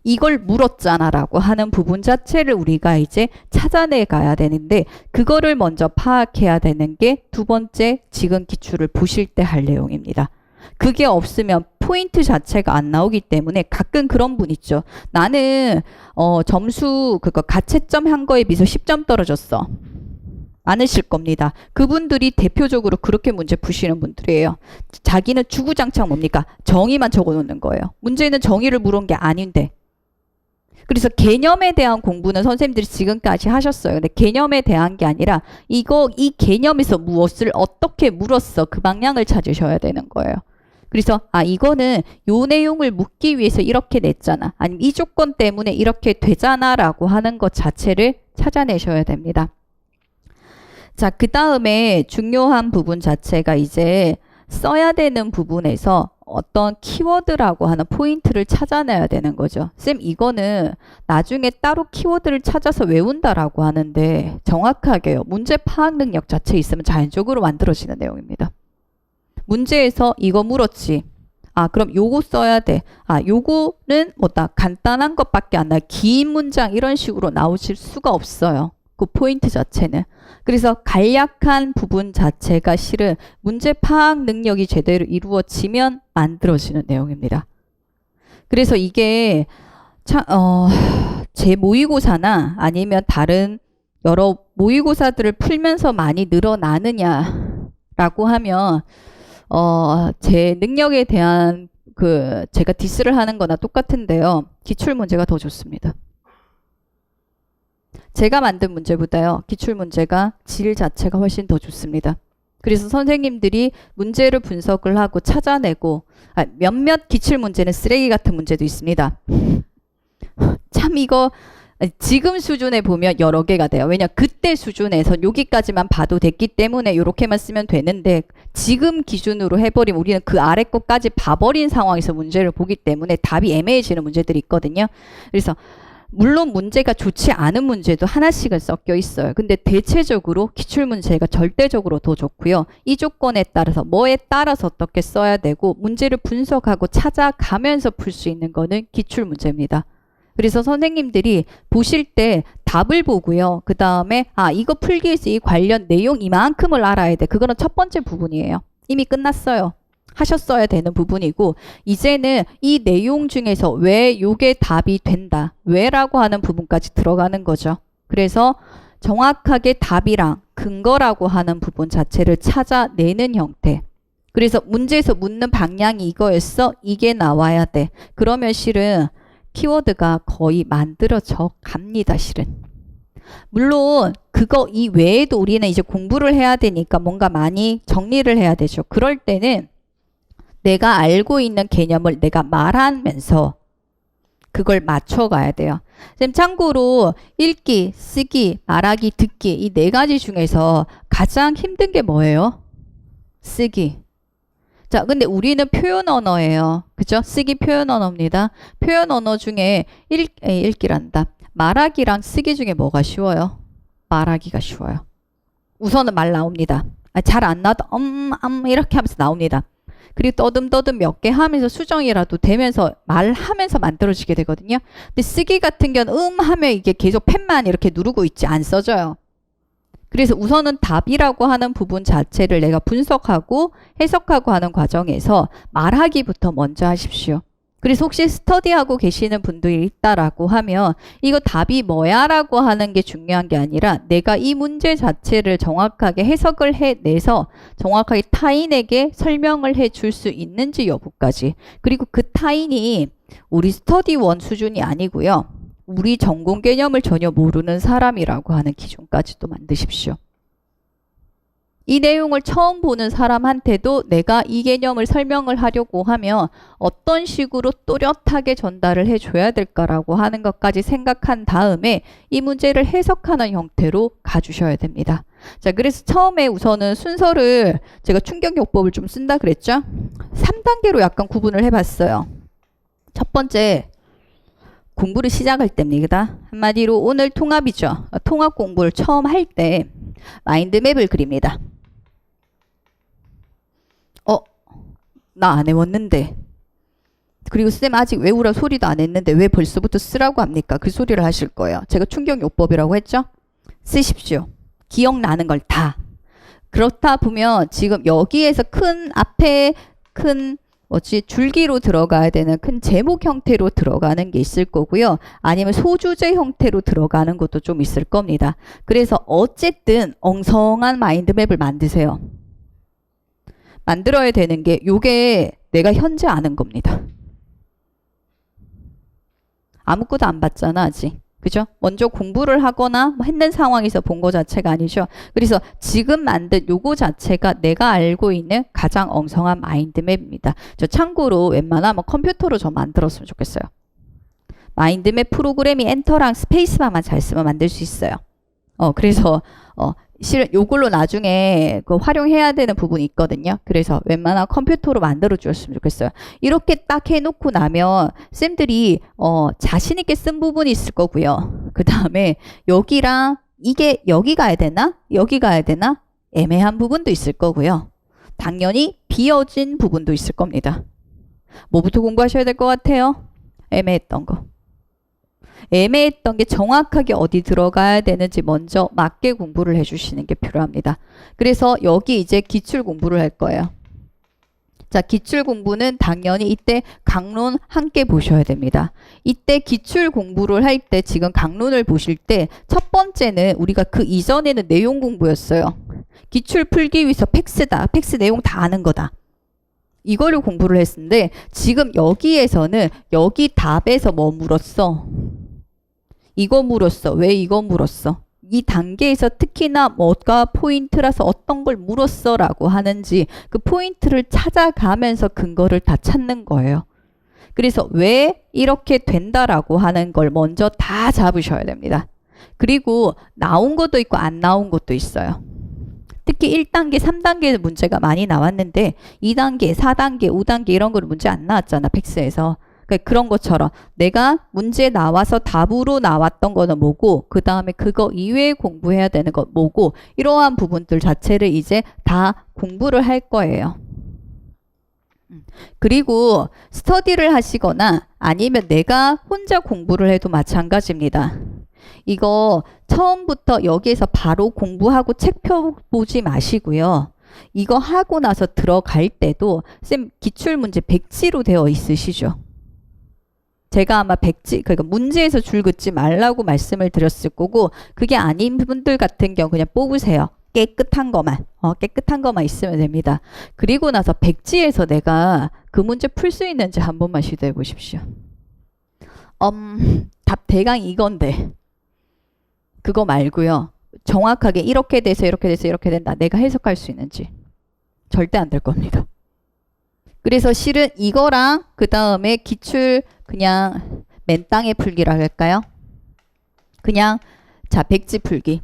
이걸 물었잖아 라고 하는 부분 자체를 우리가 이제 찾아내 가야 되는데 그거를 먼저 파악해야 되는 게 두 번째 지금 기출을 보실 때 할 내용입니다. 그게 없으면 포인트 자체가 안 나오기 때문에 가끔 그런 분 있죠. 나는 점수 그거 가채점 한 거에 비해서 10점 떨어졌어. 많으실 겁니다. 그분들이 대표적으로 그렇게 문제 푸시는 분들이에요. 자기는 주구장창 뭡니까? 정의만 적어놓는 거예요. 문제는 정의를 물은 게 아닌데. 그래서 개념에 대한 공부는 선생님들이 지금까지 하셨어요. 근데 개념에 대한 게 아니라 이 개념에서 무엇을 어떻게 물었어. 그 방향을 찾으셔야 되는 거예요. 그래서 이거는 요 내용을 묻기 위해서 이렇게 냈잖아. 아니면 이 조건 때문에 이렇게 되잖아 라고 하는 것 자체를 찾아내셔야 됩니다. 자, 그 다음에 중요한 부분 자체가 이제 써야 되는 부분에서 어떤 키워드라고 하는 포인트를 찾아내야 되는 거죠. 쌤, 이거는 나중에 따로 키워드를 찾아서 외운다라고 하는데 정확하게요. 문제 파악 능력 자체 있으면 자연적으로 만들어지는 내용입니다. 문제에서 이거 물었지. 그럼 요거 써야 돼. 요거는 뭐다. 간단한 것밖에 안 나요. 긴 문장 이런 식으로 나오실 수가 없어요. 그 포인트 자체는. 그래서 간략한 부분 자체가 실은 문제 파악 능력이 제대로 이루어지면 만들어지는 내용입니다. 그래서 이게 제 모의고사나 아니면 다른 여러 모의고사들을 풀면서 많이 늘어나느냐라고 하면 제 능력에 대한 제가 디스를 하는 거나 똑같은데요. 기출문제가 더 좋습니다. 제가 만든 문제보다요. 기출문제가 질 자체가 훨씬 더 좋습니다. 그래서 선생님들이 문제를 분석을 하고 찾아내고 몇몇 기출문제는 쓰레기 같은 문제도 있습니다. 참 이거 지금 수준에 보면 여러 개가 돼요. 왜냐 그때 수준에서 여기까지만 봐도 됐기 때문에 이렇게만 쓰면 되는데 지금 기준으로 해버리면 우리는 그 아래 것까지 봐버린 상황에서 문제를 보기 때문에 답이 애매해지는 문제들이 있거든요. 그래서 물론 문제가 좋지 않은 문제도 하나씩은 섞여 있어요. 근데 대체적으로 기출문제가 절대적으로 더 좋고요. 이 조건에 따라서 뭐에 따라서 어떻게 써야 되고 문제를 분석하고 찾아가면서 풀 수 있는 거는 기출문제입니다. 그래서 선생님들이 보실 때 답을 보고요. 그 다음에 이거 풀기 위해서 이 관련 내용 이만큼을 알아야 돼. 그거는 첫 번째 부분이에요. 이미 끝났어요. 하셨어야 되는 부분이고 이제는 이 내용 중에서 왜 요게 답이 된다. 왜라고 하는 부분까지 들어가는 거죠. 그래서 정확하게 답이랑 근거라고 하는 부분 자체를 찾아내는 형태. 그래서 문제에서 묻는 방향이 이거였어. 이게 나와야 돼. 그러면 실은 키워드가 거의 만들어져 갑니다. 실은. 물론 그거 이외에도 우리는 이제 공부를 해야 되니까 뭔가 많이 정리를 해야 되죠. 그럴 때는 내가 알고 있는 개념을 내가 말하면서 그걸 맞춰가야 돼요. 선생님 참고로 읽기, 쓰기, 말하기, 듣기 이 네 가지 중에서 가장 힘든 게 뭐예요? 쓰기. 자, 근데 우리는 표현 언어예요. 그죠? 쓰기 표현 언어입니다. 표현 언어 중에 읽기란다. 말하기랑 쓰기 중에 뭐가 쉬워요? 말하기가 쉬워요. 우선은 말 나옵니다. 잘 안 나도 이렇게 하면서 나옵니다. 그리고 떠듬떠듬 몇 개 하면서 수정이라도 되면서 말하면서 만들어지게 되거든요. 근데 쓰기 같은 경우는 하면 이게 계속 펜만 이렇게 누르고 있지 안 써져요. 그래서 우선은 답이라고 하는 부분 자체를 내가 분석하고 해석하고 하는 과정에서 말하기부터 먼저 하십시오. 그래서 혹시 스터디하고 계시는 분들이 있다라고 하면 이거 답이 뭐야 라고 하는 게 중요한 게 아니라 내가 이 문제 자체를 정확하게 해석을 해내서 정확하게 타인에게 설명을 해줄 수 있는지 여부까지. 그리고 그 타인이 우리 스터디원 수준이 아니고요. 우리 전공 개념을 전혀 모르는 사람이라고 하는 기준까지도 만드십시오. 이 내용을 처음 보는 사람한테도 내가 이 개념을 설명을 하려고 하면 어떤 식으로 또렷하게 전달을 해줘야 될까라고 하는 것까지 생각한 다음에 이 문제를 해석하는 형태로 가주셔야 됩니다. 자, 그래서 처음에 우선은 순서를 제가 충격요법을 좀 쓴다 그랬죠? 3단계로 약간 구분을 해봤어요. 첫 번째, 공부를 시작할 때입니다. 한마디로 오늘 통합이죠. 통합 공부를 처음 할 때 마인드맵을 그립니다. 나 안 해왔는데. 그리고 쌤 아직 외우라 소리도 안 했는데 왜 벌써부터 쓰라고 합니까? 그 소리를 하실 거예요. 제가 충격요법이라고 했죠? 쓰십시오. 기억나는 걸 다. 그렇다 보면 지금 여기에서 앞에 큰 줄기로 들어가야 되는 큰 제목 형태로 들어가는 게 있을 거고요. 아니면 소주제 형태로 들어가는 것도 좀 있을 겁니다. 그래서 어쨌든 엉성한 마인드맵을 만드세요. 만들어야 되는 게 요게 내가 현재 아는 겁니다. 아무것도 안 봤잖아 아직. 그죠? 먼저 공부를 하거나 했는 상황에서 본 거 자체가 아니죠. 그래서 지금 만든 요거 자체가 내가 알고 있는 가장 엉성한 마인드맵입니다. 저 참고로 웬만하면 컴퓨터로 저 만들었으면 좋겠어요. 마인드맵 프로그램이 엔터랑 스페이스바만 잘 쓰면 만들 수 있어요. 그래서 실은 요걸로 나중에 활용해야 되는 부분이 있거든요. 그래서 웬만한 컴퓨터로 만들어 주셨으면 좋겠어요. 이렇게 딱 해놓고 나면 쌤들이 자신 있게 쓴 부분이 있을 거고요. 그 다음에 여기랑 이게 여기 가야 되나? 여기 가야 되나? 애매한 부분도 있을 거고요. 당연히 비어진 부분도 있을 겁니다. 뭐부터 공부하셔야 될 것 같아요? 애매했던 거. 애매했던 게 정확하게 어디 들어가야 되는지 먼저 맞게 공부를 해주시는 게 필요합니다. 그래서 여기 이제 기출 공부를 할 거예요. 자, 기출 공부는 당연히 이때 강론 함께 보셔야 됩니다. 이때 기출 공부를 할 때 지금 강론을 보실 때 첫 번째는 우리가 그 이전에는 내용 공부였어요. 기출 풀기 위해서 팩스다. 팩스 내용 다 아는 거다. 이거를 공부를 했는데 지금 여기에서는 여기 답에서 뭐 물었어? 이거 물었어. 왜 이거 물었어? 이 단계에서 특히나 뭐가 포인트라서 어떤 걸 물었어 라고 하는지 그 포인트를 찾아가면서 근거를 다 찾는 거예요. 그래서 왜 이렇게 된다라고 하는 걸 먼저 다 잡으셔야 됩니다. 그리고 나온 것도 있고 안 나온 것도 있어요. 특히 1단계, 3단계 문제가 많이 나왔는데 2단계, 4단계, 5단계 이런 거는 문제 안 나왔잖아. 팩스에서. 그런 것처럼 내가 문제 나와서 답으로 나왔던 거는 뭐고 그 다음에 그거 이외에 공부해야 되는 것 뭐고 이러한 부분들 자체를 이제 다 공부를 할 거예요. 그리고 스터디를 하시거나 아니면 내가 혼자 공부를 해도 마찬가지입니다. 이거 처음부터 여기에서 바로 공부하고 책 펴보지 마시고요. 이거 하고 나서 들어갈 때도 쌤 기출문제 백지로 되어 있으시죠? 제가 아마 백지, 그러니까 문제에서 줄 긋지 말라고 말씀을 드렸을 거고, 그게 아닌 분들 같은 경우 그냥 뽑으세요. 깨끗한 것만, 깨끗한 것만 있으면 됩니다. 그리고 나서 백지에서 내가 그 문제 풀 수 있는지 한 번만 시도해 보십시오. 답 대강 이건데, 그거 말고요. 정확하게 이렇게 돼서 이렇게 돼서 이렇게 된다. 내가 해석할 수 있는지. 절대 안 될 겁니다. 그래서 실은 이거랑 그 다음에 기출 그냥 맨땅에 풀기라 할까요? 그냥 자 백지 풀기.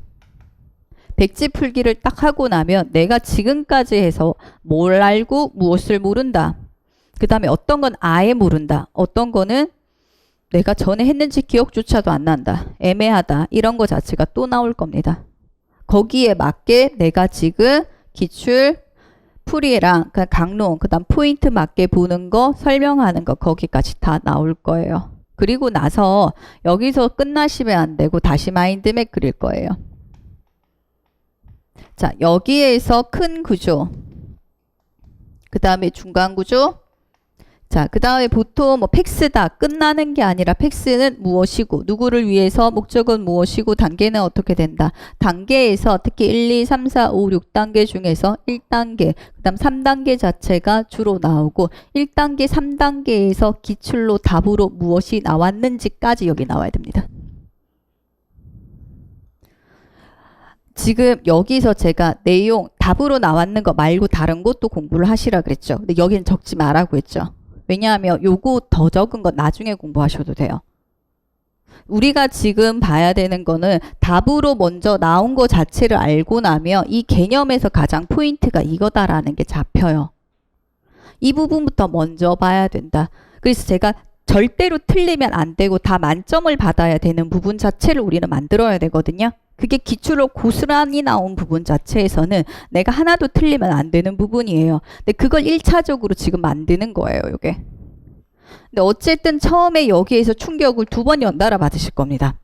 백지 풀기를 딱 하고 나면 내가 지금까지 해서 뭘 알고 무엇을 모른다. 그 다음에 어떤 건 아예 모른다. 어떤 거는 내가 전에 했는지 기억조차도 안 난다. 애매하다. 이런 거 자체가 또 나올 겁니다. 거기에 맞게 내가 지금 기출 풀이랑 그냥 강론, 그 다음 포인트 맞게 보는 거, 설명하는 거 거기까지 다 나올 거예요. 그리고 나서 여기서 끝나시면 안 되고 다시 마인드맵 그릴 거예요. 자, 여기에서 큰 구조, 그 다음에 중간 구조, 자, 그 다음에 보통 뭐 팩스다 끝나는 게 아니라 팩스는 무엇이고 누구를 위해서 목적은 무엇이고 단계는 어떻게 된다. 단계에서 특히 1, 2, 3, 4, 5, 6단계 중에서 1단계 그 다음 3단계 자체가 주로 나오고 1단계, 3단계에서 기출로 답으로 무엇이 나왔는지까지 여기 나와야 됩니다. 지금 여기서 제가 내용 답으로 나왔는 거 말고 다른 것도 공부를 하시라 그랬죠. 근데 여기는 적지 말라고 했죠. 왜냐하면 요거 더 적은 거 나중에 공부하셔도 돼요. 우리가 지금 봐야 되는 거는 답으로 먼저 나온 거 자체를 알고 나면 이 개념에서 가장 포인트가 이거다라는 게 잡혀요. 이 부분부터 먼저 봐야 된다. 그래서 제가 절대로 틀리면 안 되고 다 만점을 받아야 되는 부분 자체를 우리는 만들어야 되거든요. 그게 기출로 고스란히 나온 부분 자체에서는 내가 하나도 틀리면 안 되는 부분이에요. 근데 그걸 1차적으로 지금 만드는 거예요, 요게. 근데 어쨌든 처음에 여기에서 충격을 2번 연달아 받으실 겁니다.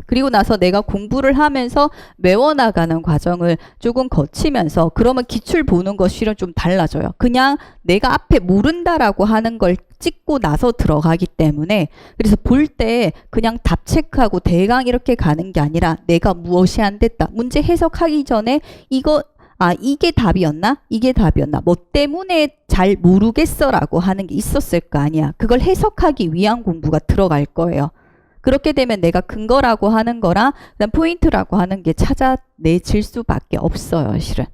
그리고 나서 내가 공부를 하면서 외워나가는 과정을 조금 거치면서 그러면 기출 보는 거 실은 좀 달라져요. 그냥 내가 앞에 모른다라고 하는 걸 찍고 나서 들어가기 때문에 그래서 볼 때 그냥 답 체크하고 대강 이렇게 가는 게 아니라 내가 무엇이 안 됐다. 문제 해석하기 전에 이게 답이었나? 이게 답이었나? 뭐 때문에 잘 모르겠어 라고 하는 게 있었을 거 아니야. 그걸 해석하기 위한 공부가 들어갈 거예요. 그렇게 되면 내가 근거라고 하는 거랑 그다음 포인트라고 하는 게 찾아내질 수밖에 없어요, 실은.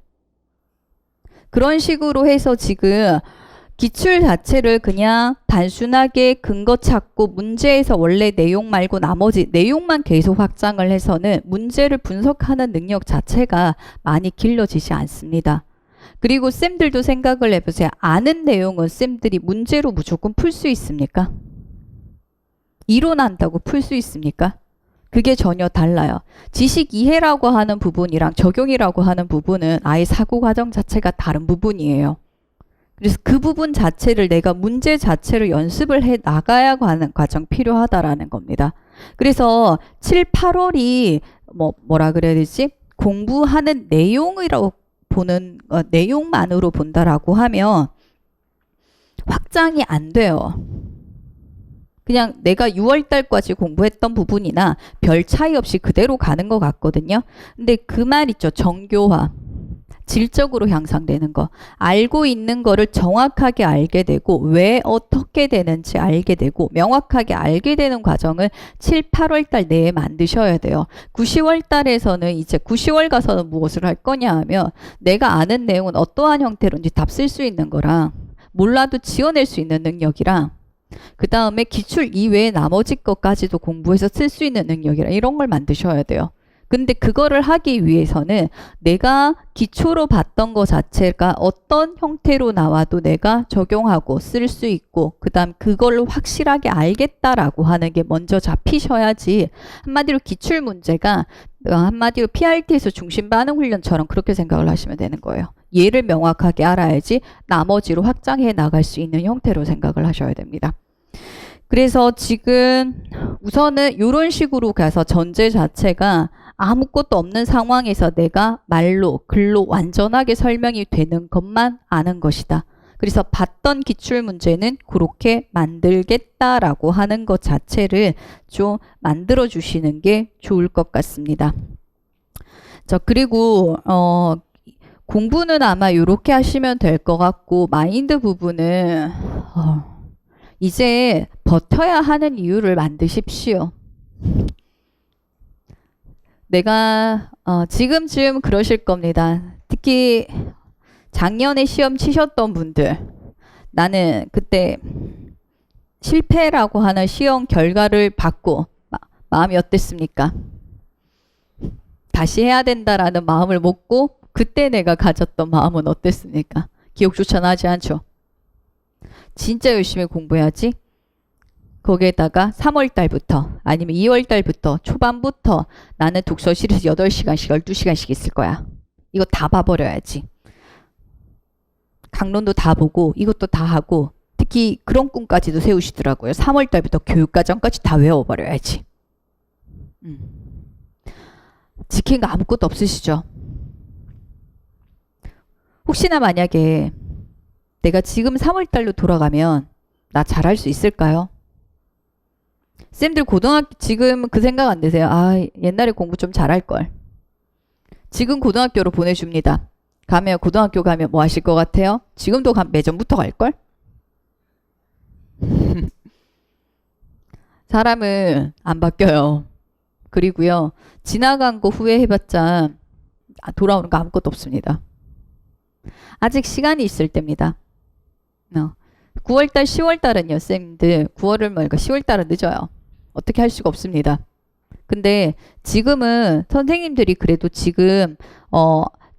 그런 식으로 해서 지금 기출 자체를 그냥 단순하게 근거 찾고 문제에서 원래 내용 말고 나머지 내용만 계속 확장을 해서는 문제를 분석하는 능력 자체가 많이 길러지지 않습니다. 그리고 쌤들도 생각을 해보세요. 아는 내용은 쌤들이 문제로 무조건 풀 수 있습니까? 이론한다고 풀 수 있습니까? 그게 전혀 달라요. 지식 이해라고 하는 부분이랑 적용이라고 하는 부분은 아예 사고 과정 자체가 다른 부분이에요. 그래서 그 부분 자체를 내가 문제 자체로 연습을 해 나가야 하는 과정 필요하다라는 겁니다. 그래서 7, 8월이 뭐라 그래야 되지? 공부하는 내용이라고 보는 내용만으로 본다라고 하면 확장이 안 돼요. 그냥 내가 6월달까지 공부했던 부분이나 별 차이 없이 그대로 가는 것 같거든요. 근데 그 말 있죠. 정교화. 질적으로 향상되는 거. 알고 있는 거를 정확하게 알게 되고 왜 어떻게 되는지 알게 되고 명확하게 알게 되는 과정을 7, 8월달 내에 만드셔야 돼요. 9, 10월달에서는 이제 9, 10월 가서는 무엇을 할 거냐 하면 내가 아는 내용은 어떠한 형태로인지 답 쓸 수 있는 거랑 몰라도 지어낼 수 있는 능력이랑 그 다음에 기출 이외에 나머지 것까지도 공부해서 쓸 수 있는 능력이라 이런 걸 만드셔야 돼요. 근데 그거를 하기 위해서는 내가 기초로 봤던 것 자체가 어떤 형태로 나와도 내가 적용하고 쓸 수 있고 그 다음 그걸로 확실하게 알겠다라고 하는 게 먼저 잡히셔야지 한마디로 기출 문제가 한마디로 PRT에서 중심 반응 훈련처럼 그렇게 생각을 하시면 되는 거예요. 얘를 명확하게 알아야지 나머지로 확장해 나갈 수 있는 형태로 생각을 하셔야 됩니다. 그래서 지금 우선은 이런 식으로 가서 전제 자체가 아무것도 없는 상황에서 내가 말로, 글로 완전하게 설명이 되는 것만 아는 것이다. 그래서 봤던 기출문제는 그렇게 만들겠다라고 하는 것 자체를 좀 만들어 주시는 게 좋을 것 같습니다. 자, 그리고 공부는 아마 이렇게 하시면 될 것 같고, 마인드 부분은 이제 버텨야 하는 이유를 만드십시오. 내가 지금쯤 그러실 겁니다. 특히 작년에 시험 치셨던 분들, 나는 그때 실패라고 하는 시험 결과를 받고 마음이 어땠습니까? 다시 해야 된다라는 마음을 먹고 그때 내가 가졌던 마음은 어땠습니까? 기억조차 나지 않죠? 진짜 열심히 공부해야지. 거기에다가 3월 달부터 아니면 2월 달부터 초반부터 나는 독서실에서 8시간씩 12시간씩 있을 거야. 이거 다 봐버려야지. 강론도 다 보고 이것도 다 하고 특히 그런 꿈까지도 세우시더라고요. 3월 달부터 교육과정까지 다 외워버려야지. 지킨 거 아무것도 없으시죠? 혹시나 만약에 내가 지금 3월 달로 돌아가면 나 잘할 수 있을까요? 쌤들 고등학교 지금 그 생각 안 드세요? 아, 옛날에 공부 좀 잘할걸. 지금 고등학교로 보내줍니다. 가면 고등학교 가면 뭐 하실 것 같아요? 지금도 매점부터 갈걸? 사람은 안 바뀌어요. 그리고요. 지나간 거 후회해봤자 돌아오는 거 아무것도 없습니다. 아직 시간이 있을 때입니다. 9월달, 10월달은요. 쌤들 9월을 말고 10월달은 늦어요. 어떻게 할 수가 없습니다. 근데 지금은 선생님들이 그래도 지금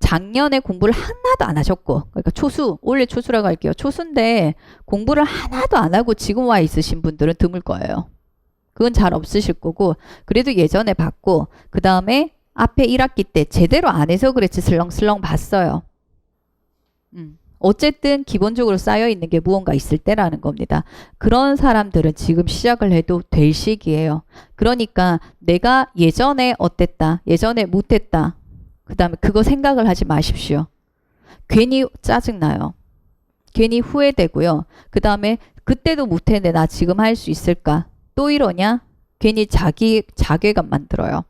작년에 공부를 하나도 안 하셨고 그러니까 초수, 원래 초수라고 할게요. 초수인데 공부를 하나도 안 하고 지금 와 있으신 분들은 드물 거예요. 그건 잘 없으실 거고 그래도 예전에 봤고 그 다음에 앞에 1학기 때 제대로 안 해서 그랬지 슬렁슬렁 봤어요. 어쨌든 기본적으로 쌓여있는 게 무언가 있을 때라는 겁니다. 그런 사람들은 지금 시작을 해도 될 시기예요. 그러니까 내가 예전에 어땠다, 예전에 못했다. 그 다음에 그거 생각을 하지 마십시오. 괜히 짜증나요. 괜히 후회되고요. 그 다음에 그때도 못했는데 나 지금 할 수 있을까? 또 이러냐? 괜히 자괴감 만들어요.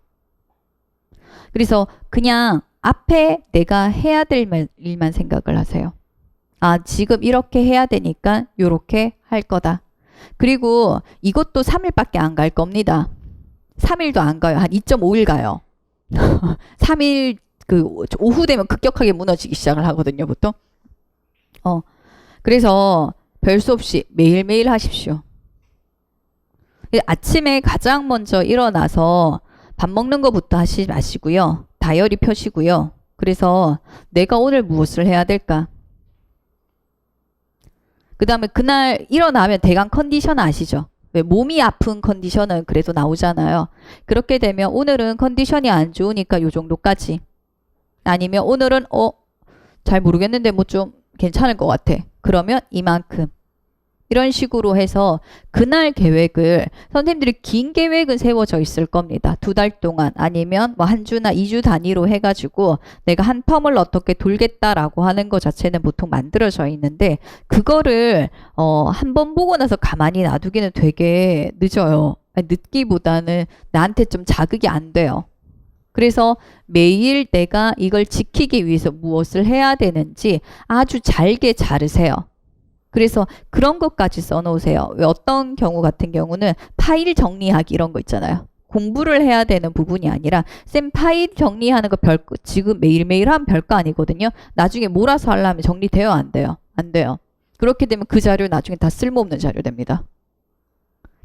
그래서 그냥 앞에 내가 해야 될 일만 생각을 하세요. 아, 지금 이렇게 해야 되니까 이렇게 할 거다. 그리고 이것도 3일밖에 안 갈 겁니다. 3일도 안 가요. 한 2.5일 가요. 3일 그 오후 되면 급격하게 무너지기 시작을 하거든요, 보통. 그래서 별 수 없이 매일매일 하십시오. 아침에 가장 먼저 일어나서 밥 먹는 것부터 하시지 마시고요. 다이어리 펴시고요. 그래서 내가 오늘 무엇을 해야 될까? 그 다음에 그날 일어나면 대강 컨디션 아시죠? 왜 몸이 아픈 컨디션은 그래도 나오잖아요. 그렇게 되면 오늘은 컨디션이 안 좋으니까 요 정도까지. 아니면 오늘은 잘 모르겠는데 뭐 좀 괜찮을 것 같아. 그러면 이만큼. 이런 식으로 해서 그날 계획을 선생님들이 긴 계획은 세워져 있을 겁니다. 2달 동안 아니면 뭐 한 주나 2주 단위로 해가지고 내가 한 텀을 어떻게 돌겠다라고 하는 것 자체는 보통 만들어져 있는데 그거를 한 번 보고 나서 가만히 놔두기는 되게 늦어요. 늦기보다는 나한테 좀 자극이 안 돼요. 그래서 매일 내가 이걸 지키기 위해서 무엇을 해야 되는지 아주 잘게 자르세요. 그래서 그런 것까지 써놓으세요. 왜 어떤 경우 같은 경우는 파일 정리하기 이런 거 있잖아요. 공부를 해야 되는 부분이 아니라 쌤 파일 정리하는 거 별거 지금 매일매일 하면 별거 아니거든요. 나중에 몰아서 하려면 정리돼요? 안 돼요? 안 돼요. 그렇게 되면 그 자료 나중에 다 쓸모없는 자료 됩니다.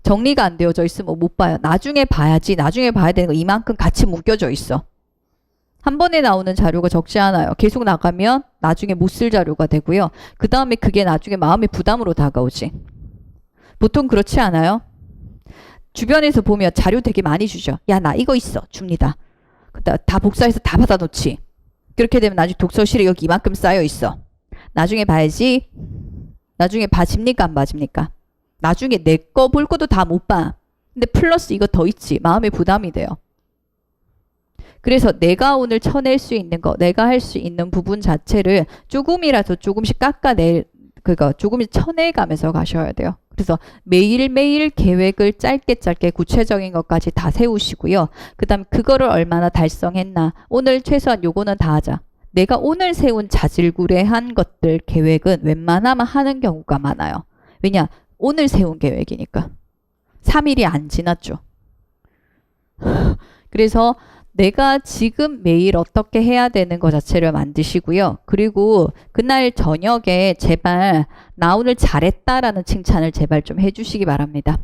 정리가 안 되어져 있으면 못 봐요. 나중에 봐야지. 나중에 봐야 되는 거 이만큼 같이 묶여져 있어. 한 번에 나오는 자료가 적지 않아요. 계속 나가면 나중에 못 쓸 자료가 되고요. 그 다음에 그게 나중에 마음의 부담으로 다가오지. 보통 그렇지 않아요? 주변에서 보면 자료 되게 많이 주죠. 야, 나 이거 있어. 줍니다. 다 복사해서 다 받아놓지. 그렇게 되면 나중에 독서실에 여기 이만큼 쌓여 있어. 나중에 봐야지. 나중에 봐집니까? 안 봐집니까? 나중에 내 거 볼 것도 다 못 봐. 근데 플러스 이거 더 있지. 마음의 부담이 돼요. 그래서 내가 오늘 쳐낼 수 있는 거, 내가 할 수 있는 부분 자체를 조금이라도 조금씩 그거 조금씩 쳐내가면서 가셔야 돼요. 그래서 매일매일 계획을 짧게 구체적인 것까지 다 세우시고요. 그 다음 그거를 얼마나 달성했나. 오늘 최소한 요거는 다 하자. 내가 오늘 세운 자질구레한 것들 계획은 웬만하면 하는 경우가 많아요. 왜냐? 오늘 세운 계획이니까. 3일이 안 지났죠. 그래서 내가 지금 매일 어떻게 해야 되는 것 자체를 만드시고요. 그리고 그날 저녁에 제발 나 오늘 잘했다라는 칭찬을 제발 좀 해주시기 바랍니다.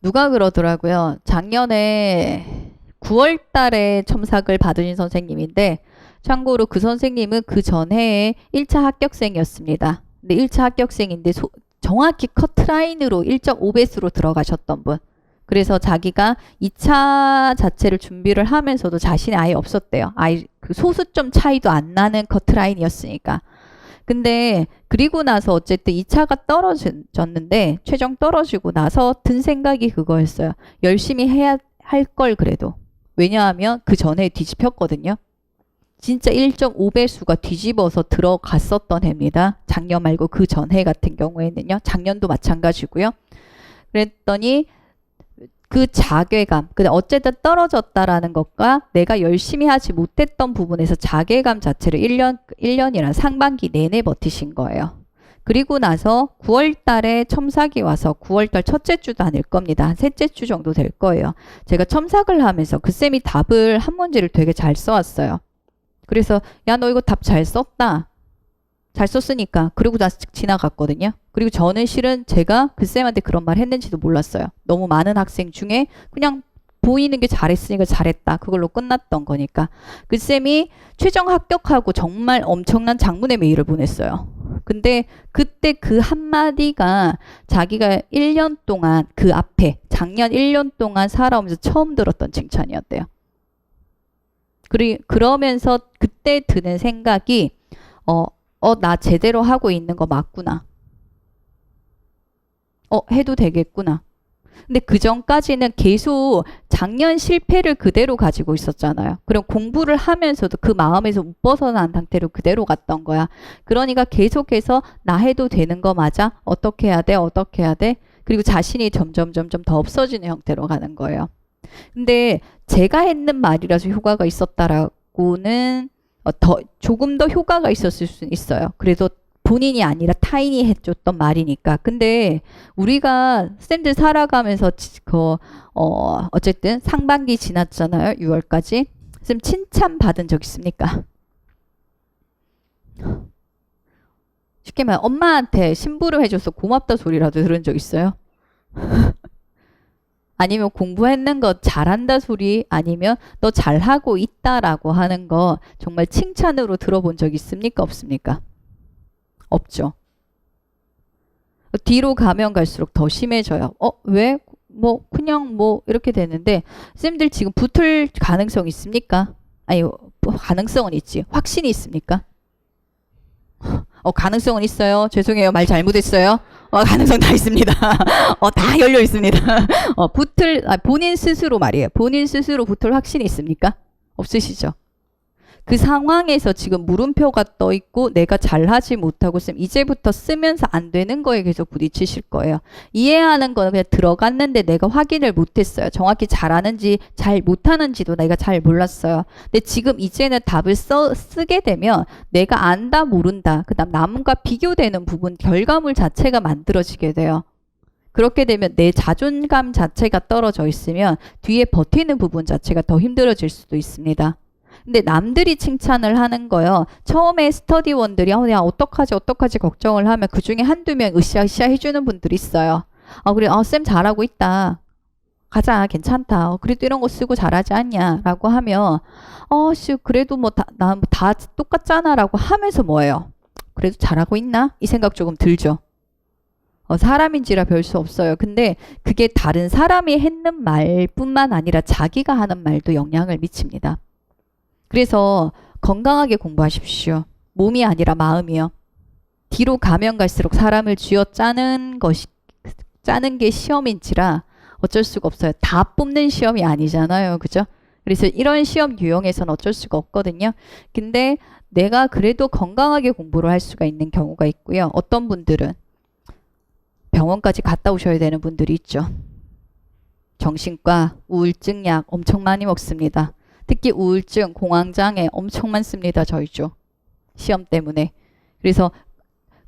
누가 그러더라고요. 작년에 9월 달에 첨삭을 받으신 선생님인데 참고로 그 선생님은 그 전해에 1차 합격생이었습니다. 근데 1차 합격생인데 정확히 커트라인으로 1.5배수로 들어가셨던 분. 그래서 자기가 2차 자체를 준비를 하면서도 자신이 아예 없었대요. 아예 그 소수점 차이도 안 나는 커트라인이었으니까. 근데 그리고 나서 어쨌든 2차가 떨어졌는데 최종 떨어지고 나서 든 생각이 그거였어요. 열심히 해야 할 걸 그래도. 왜냐하면 그 전에 뒤집혔거든요. 진짜 1.5배수가 뒤집어서 들어갔었던 해입니다. 작년 말고 그 전해 같은 경우에는요. 작년도 마찬가지고요. 그랬더니 그 자괴감, 근데 어쨌든 떨어졌다라는 것과 내가 열심히 하지 못했던 부분에서 자괴감 자체를 1년이란 상반기 내내 버티신 거예요. 그리고 나서 9월 달에 첨삭이 와서 9월 달 첫째 주도 아닐 겁니다. 한 셋째 주 정도 될 거예요. 제가 첨삭을 하면서 그 쌤이 답을 한 문제를 되게 잘 써왔어요. 그래서 야, 너 이거 답 잘 썼다. 잘 썼으니까. 그리고 다 지나갔거든요. 그리고 저는 실은 제가 그 쌤한테 그런 말 했는지도 몰랐어요. 너무 많은 학생 중에 그냥 보이는 게 잘했으니까 잘했다. 그걸로 끝났던 거니까. 그 쌤이 최종 합격하고 정말 엄청난 장문의 메일을 보냈어요. 근데 그때 그 한마디가 자기가 1년 동안 그 앞에 작년 1년 동안 살아오면서 처음 들었던 칭찬이었대요. 그러면서 그때 드는 생각이 나 제대로 하고 있는 거 맞구나. 해도 되겠구나. 근데 그 전까지는 계속 작년 실패를 그대로 가지고 있었잖아요. 그럼 공부를 하면서도 그 마음에서 못 벗어난 상태로 그대로 갔던 거야. 그러니까 계속해서 나 해도 되는 거 맞아? 어떻게 해야 돼? 어떻게 해야 돼? 그리고 자신이 점점 더 없어지는 형태로 가는 거예요. 근데 제가 했는 말이라서 효과가 있었다라고는 조금 더 효과가 있었을 수는 있어요. 그래도 본인이 아니라 타인이 해줬던 말이니까. 근데 우리가 쌤들 살아가면서 어쨌든 상반기 지났잖아요. 6월까지. 쌤 칭찬 받은 적 있습니까? 쉽게 말해 엄마한테 심부름 해줘서 고맙다 소리라도 들은 적 있어요? 아니면 공부했는 거 잘한다 소리, 아니면 너 잘하고 있다라고 하는 거 정말 칭찬으로 들어본 적 있습니까? 없습니까? 없죠. 뒤로 가면 갈수록 더 심해져요. 왜? 그냥 이렇게 되는데 쌤들 지금 붙을 가능성 있습니까? 아니, 가능성은 있지. 확신이 있습니까? 가능성은 있어요. 죄송해요. 말 잘못했어요. 가능성 다 있습니다. 다 열려 있습니다. 본인 스스로 말이에요. 본인 스스로 붙을 확신이 있습니까? 없으시죠? 그 상황에서 지금 물음표가 떠 있고 내가 잘하지 못하고 이제부터 쓰면서 안 되는 거에 계속 부딪히실 거예요. 이해하는 거는 그냥 들어갔는데 내가 확인을 못했어요. 정확히 잘하는지 잘 못하는지도 내가 잘 몰랐어요. 근데 지금 이제는 답을 쓰게 되면 내가 안다 모른다. 그 다음 남과 비교되는 부분 결과물 자체가 만들어지게 돼요. 그렇게 되면 내 자존감 자체가 떨어져 있으면 뒤에 버티는 부분 자체가 더 힘들어질 수도 있습니다. 근데 남들이 칭찬을 하는 거요. 처음에 스터디원들이 야 어떡하지 걱정을 하면 그 중에 한두 명 으쌰으쌰 해주는 분들이 있어요. 그래 쌤 잘하고 있다. 가자 괜찮다. 그래도 이런 거 쓰고 잘하지 않냐 라고 하면 그래도 다 똑같잖아 라고 하면서 뭐예요? 그래도 잘하고 있나? 이 생각 조금 들죠. 사람인지라 별 수 없어요. 근데 그게 다른 사람이 했는 말뿐만 아니라 자기가 하는 말도 영향을 미칩니다. 그래서 건강하게 공부하십시오. 몸이 아니라 마음이요. 뒤로 가면 갈수록 사람을 쥐어 짜는 게 시험인지라 어쩔 수가 없어요. 다 뽑는 시험이 아니잖아요. 그죠? 그래서 이런 시험 유형에서는 어쩔 수가 없거든요. 근데 내가 그래도 건강하게 공부를 할 수가 있는 경우가 있고요. 어떤 분들은 병원까지 갔다 오셔야 되는 분들이 있죠. 정신과 우울증 약 엄청 많이 먹습니다. 특히 우울증, 공황장애 엄청 많습니다. 저희 쪽. 시험 때문에. 그래서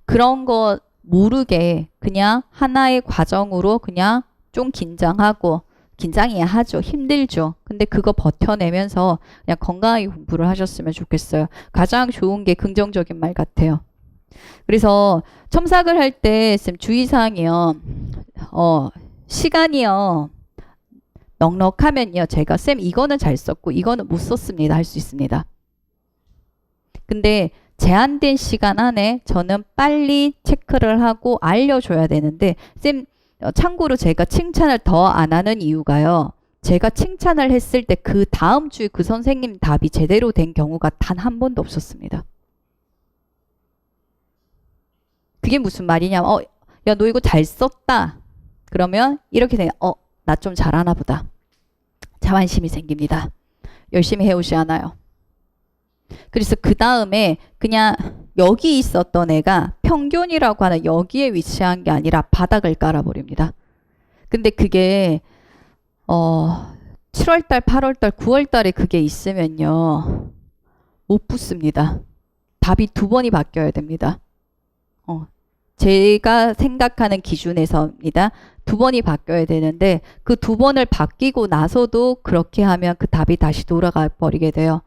그런 거 모르게 그냥 하나의 과정으로 그냥 좀 긴장하고 긴장해야 하죠. 힘들죠. 근데 그거 버텨내면서 그냥 건강하게 공부를 하셨으면 좋겠어요. 가장 좋은 게 긍정적인 말 같아요. 그래서 첨삭을 할 때 쌤 주의사항이요. 시간이요. 넉넉하면요. 제가 쌤 이거는 잘 썼고 이거는 못 썼습니다. 할 수 있습니다. 근데 제한된 시간 안에 저는 빨리 체크를 하고 알려줘야 되는데 쌤 참고로 제가 칭찬을 더 안 하는 이유가요. 제가 칭찬을 했을 때 그 다음 주에 그 선생님 답이 제대로 된 경우가 단 한 번도 없었습니다. 그게 무슨 말이냐면 야, 너 이거 잘 썼다. 그러면 이렇게 돼요. 나 좀 잘하나 보다. 자만심이 생깁니다. 열심히 해오지 않아요. 그래서 그 다음에 그냥 여기 있었던 애가 평균이라고 하는 여기에 위치한 게 아니라 바닥을 깔아버립니다. 근데 그게 7월달, 8월달, 9월달에 그게 있으면요. 못 붙습니다. 답이 2번이 바뀌어야 됩니다. 제가 생각하는 기준에서입니다. 2번이 바뀌어야 되는데 그 2번을 바뀌고 나서도 그렇게 하면 그 답이 다시 돌아가 버리게 돼요.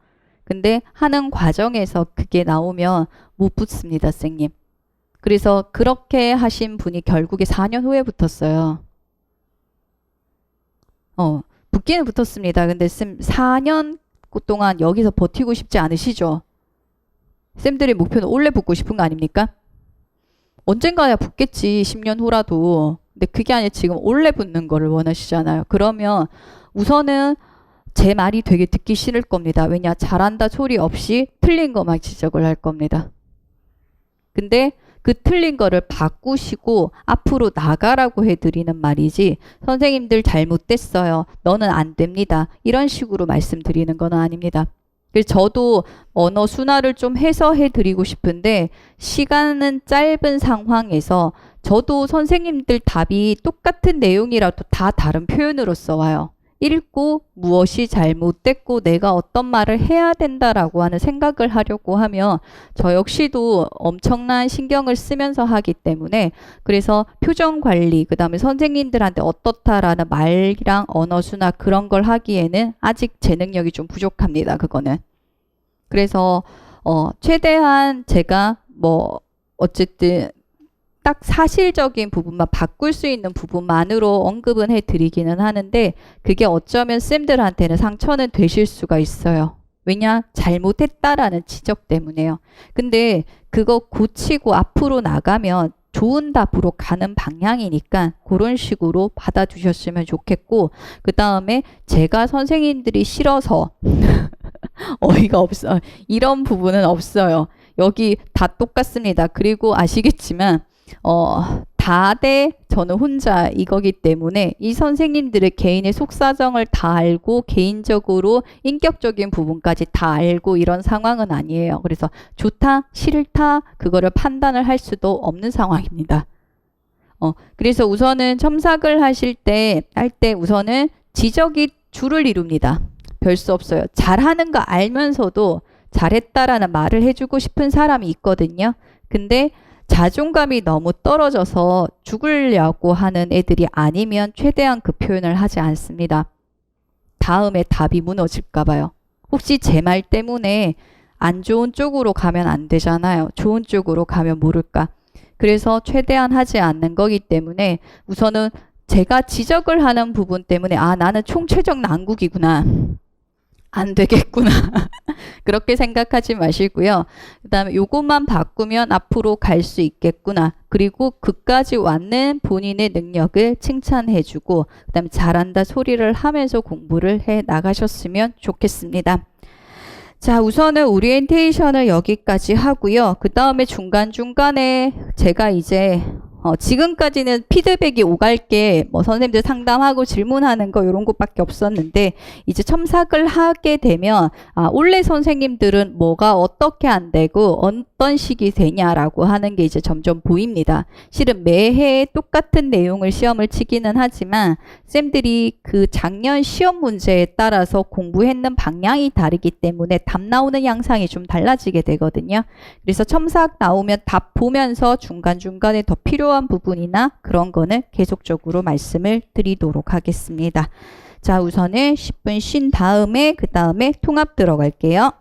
근데 하는 과정에서 그게 나오면 못 붙습니다, 선생님. 그래서 그렇게 하신 분이 결국에 4년 후에 붙었어요. 붙기는 붙었습니다. 근데 쌤 4년 동안 여기서 버티고 싶지 않으시죠? 쌤들의 목표는 원래 붙고 싶은 거 아닙니까? 언젠가야 붙겠지. 10년 후라도. 근데 그게 아니라 지금 원래 붙는 거를 원하시잖아요. 그러면 우선은 제 말이 되게 듣기 싫을 겁니다. 왜냐? 잘한다 소리 없이 틀린 것만 지적을 할 겁니다. 근데 그 틀린 거를 바꾸시고 앞으로 나가라고 해드리는 말이지 선생님들 잘못됐어요. 너는 안 됩니다. 이런 식으로 말씀드리는 건 아닙니다. 그래서 저도 언어 순화를 좀 해서 해드리고 싶은데 시간은 짧은 상황에서 저도 선생님들 답이 똑같은 내용이라도 다 다른 표현으로 써와요. 읽고 무엇이 잘못됐고 내가 어떤 말을 해야 된다라고 하는 생각을 하려고 하면 저 역시도 엄청난 신경을 쓰면서 하기 때문에 그래서 표정 관리 그 다음에 선생님들한테 어떻다라는 말이랑 언어 순화 그런 걸 하기에는 아직 제 능력이 좀 부족합니다. 그거는. 그래서 최대한 제가 어쨌든 딱 사실적인 부분만 바꿀 수 있는 부분만으로 언급은 해드리기는 하는데 그게 어쩌면 쌤들한테는 상처는 되실 수가 있어요. 왜냐? 잘못했다라는 지적 때문에요. 근데 그거 고치고 앞으로 나가면 좋은 답으로 가는 방향이니까 그런 식으로 받아주셨으면 좋겠고 그 다음에 제가 선생님들이 싫어서 어이가 없어. 이런 부분은 없어요. 여기 다 똑같습니다. 그리고 아시겠지만 다대 저는 혼자 이거기 때문에 이 선생님들의 개인의 속사정을 다 알고 개인적으로 인격적인 부분까지 다 알고 이런 상황은 아니에요. 그래서 좋다, 싫다 그거를 판단을 할 수도 없는 상황입니다. 그래서 우선은 첨삭을 할 때 우선은 지적이 주를 이룹니다. 별 수 없어요. 잘하는 거 알면서도 잘했다라는 말을 해주고 싶은 사람이 있거든요. 근데 자존감이 너무 떨어져서 죽으려고 하는 애들이 아니면 최대한 그 표현을 하지 않습니다. 다음에 답이 무너질까 봐요. 혹시 제 말 때문에 안 좋은 쪽으로 가면 안 되잖아요. 좋은 쪽으로 가면 모를까. 그래서 최대한 하지 않는 거기 때문에 우선은 제가 지적을 하는 부분 때문에 나는 총체적 난국이구나. 안 되겠구나. 그렇게 생각하지 마시고요. 그 다음에 요것만 바꾸면 앞으로 갈 수 있겠구나. 그리고 그까지 왔는 본인의 능력을 칭찬해주고 그 다음에 잘한다 소리를 하면서 공부를 해 나가셨으면 좋겠습니다. 자, 우선은 오리엔테이션을 여기까지 하고요. 그 다음에 중간중간에 제가 이제 지금까지는 피드백이 오갈 게 뭐 선생님들 상담하고 질문하는 거 이런 것밖에 없었는데 이제 첨삭을 하게 되면 올해 선생님들은 뭐가 어떻게 안 되고 어떤 식이 되냐라고 하는 게 이제 점점 보입니다. 실은 매해 똑같은 내용을 시험을 치기는 하지만 쌤들이 그 작년 시험 문제에 따라서 공부했는 방향이 다르기 때문에 답 나오는 양상이 좀 달라지게 되거든요. 그래서 첨삭 나오면 답 보면서 중간중간에 더 필요한 부분이나 그런 거는 계속적으로 말씀을 드리도록 하겠습니다. 자, 우선은 10분 쉰 다음에 그 다음에 통합 들어갈게요.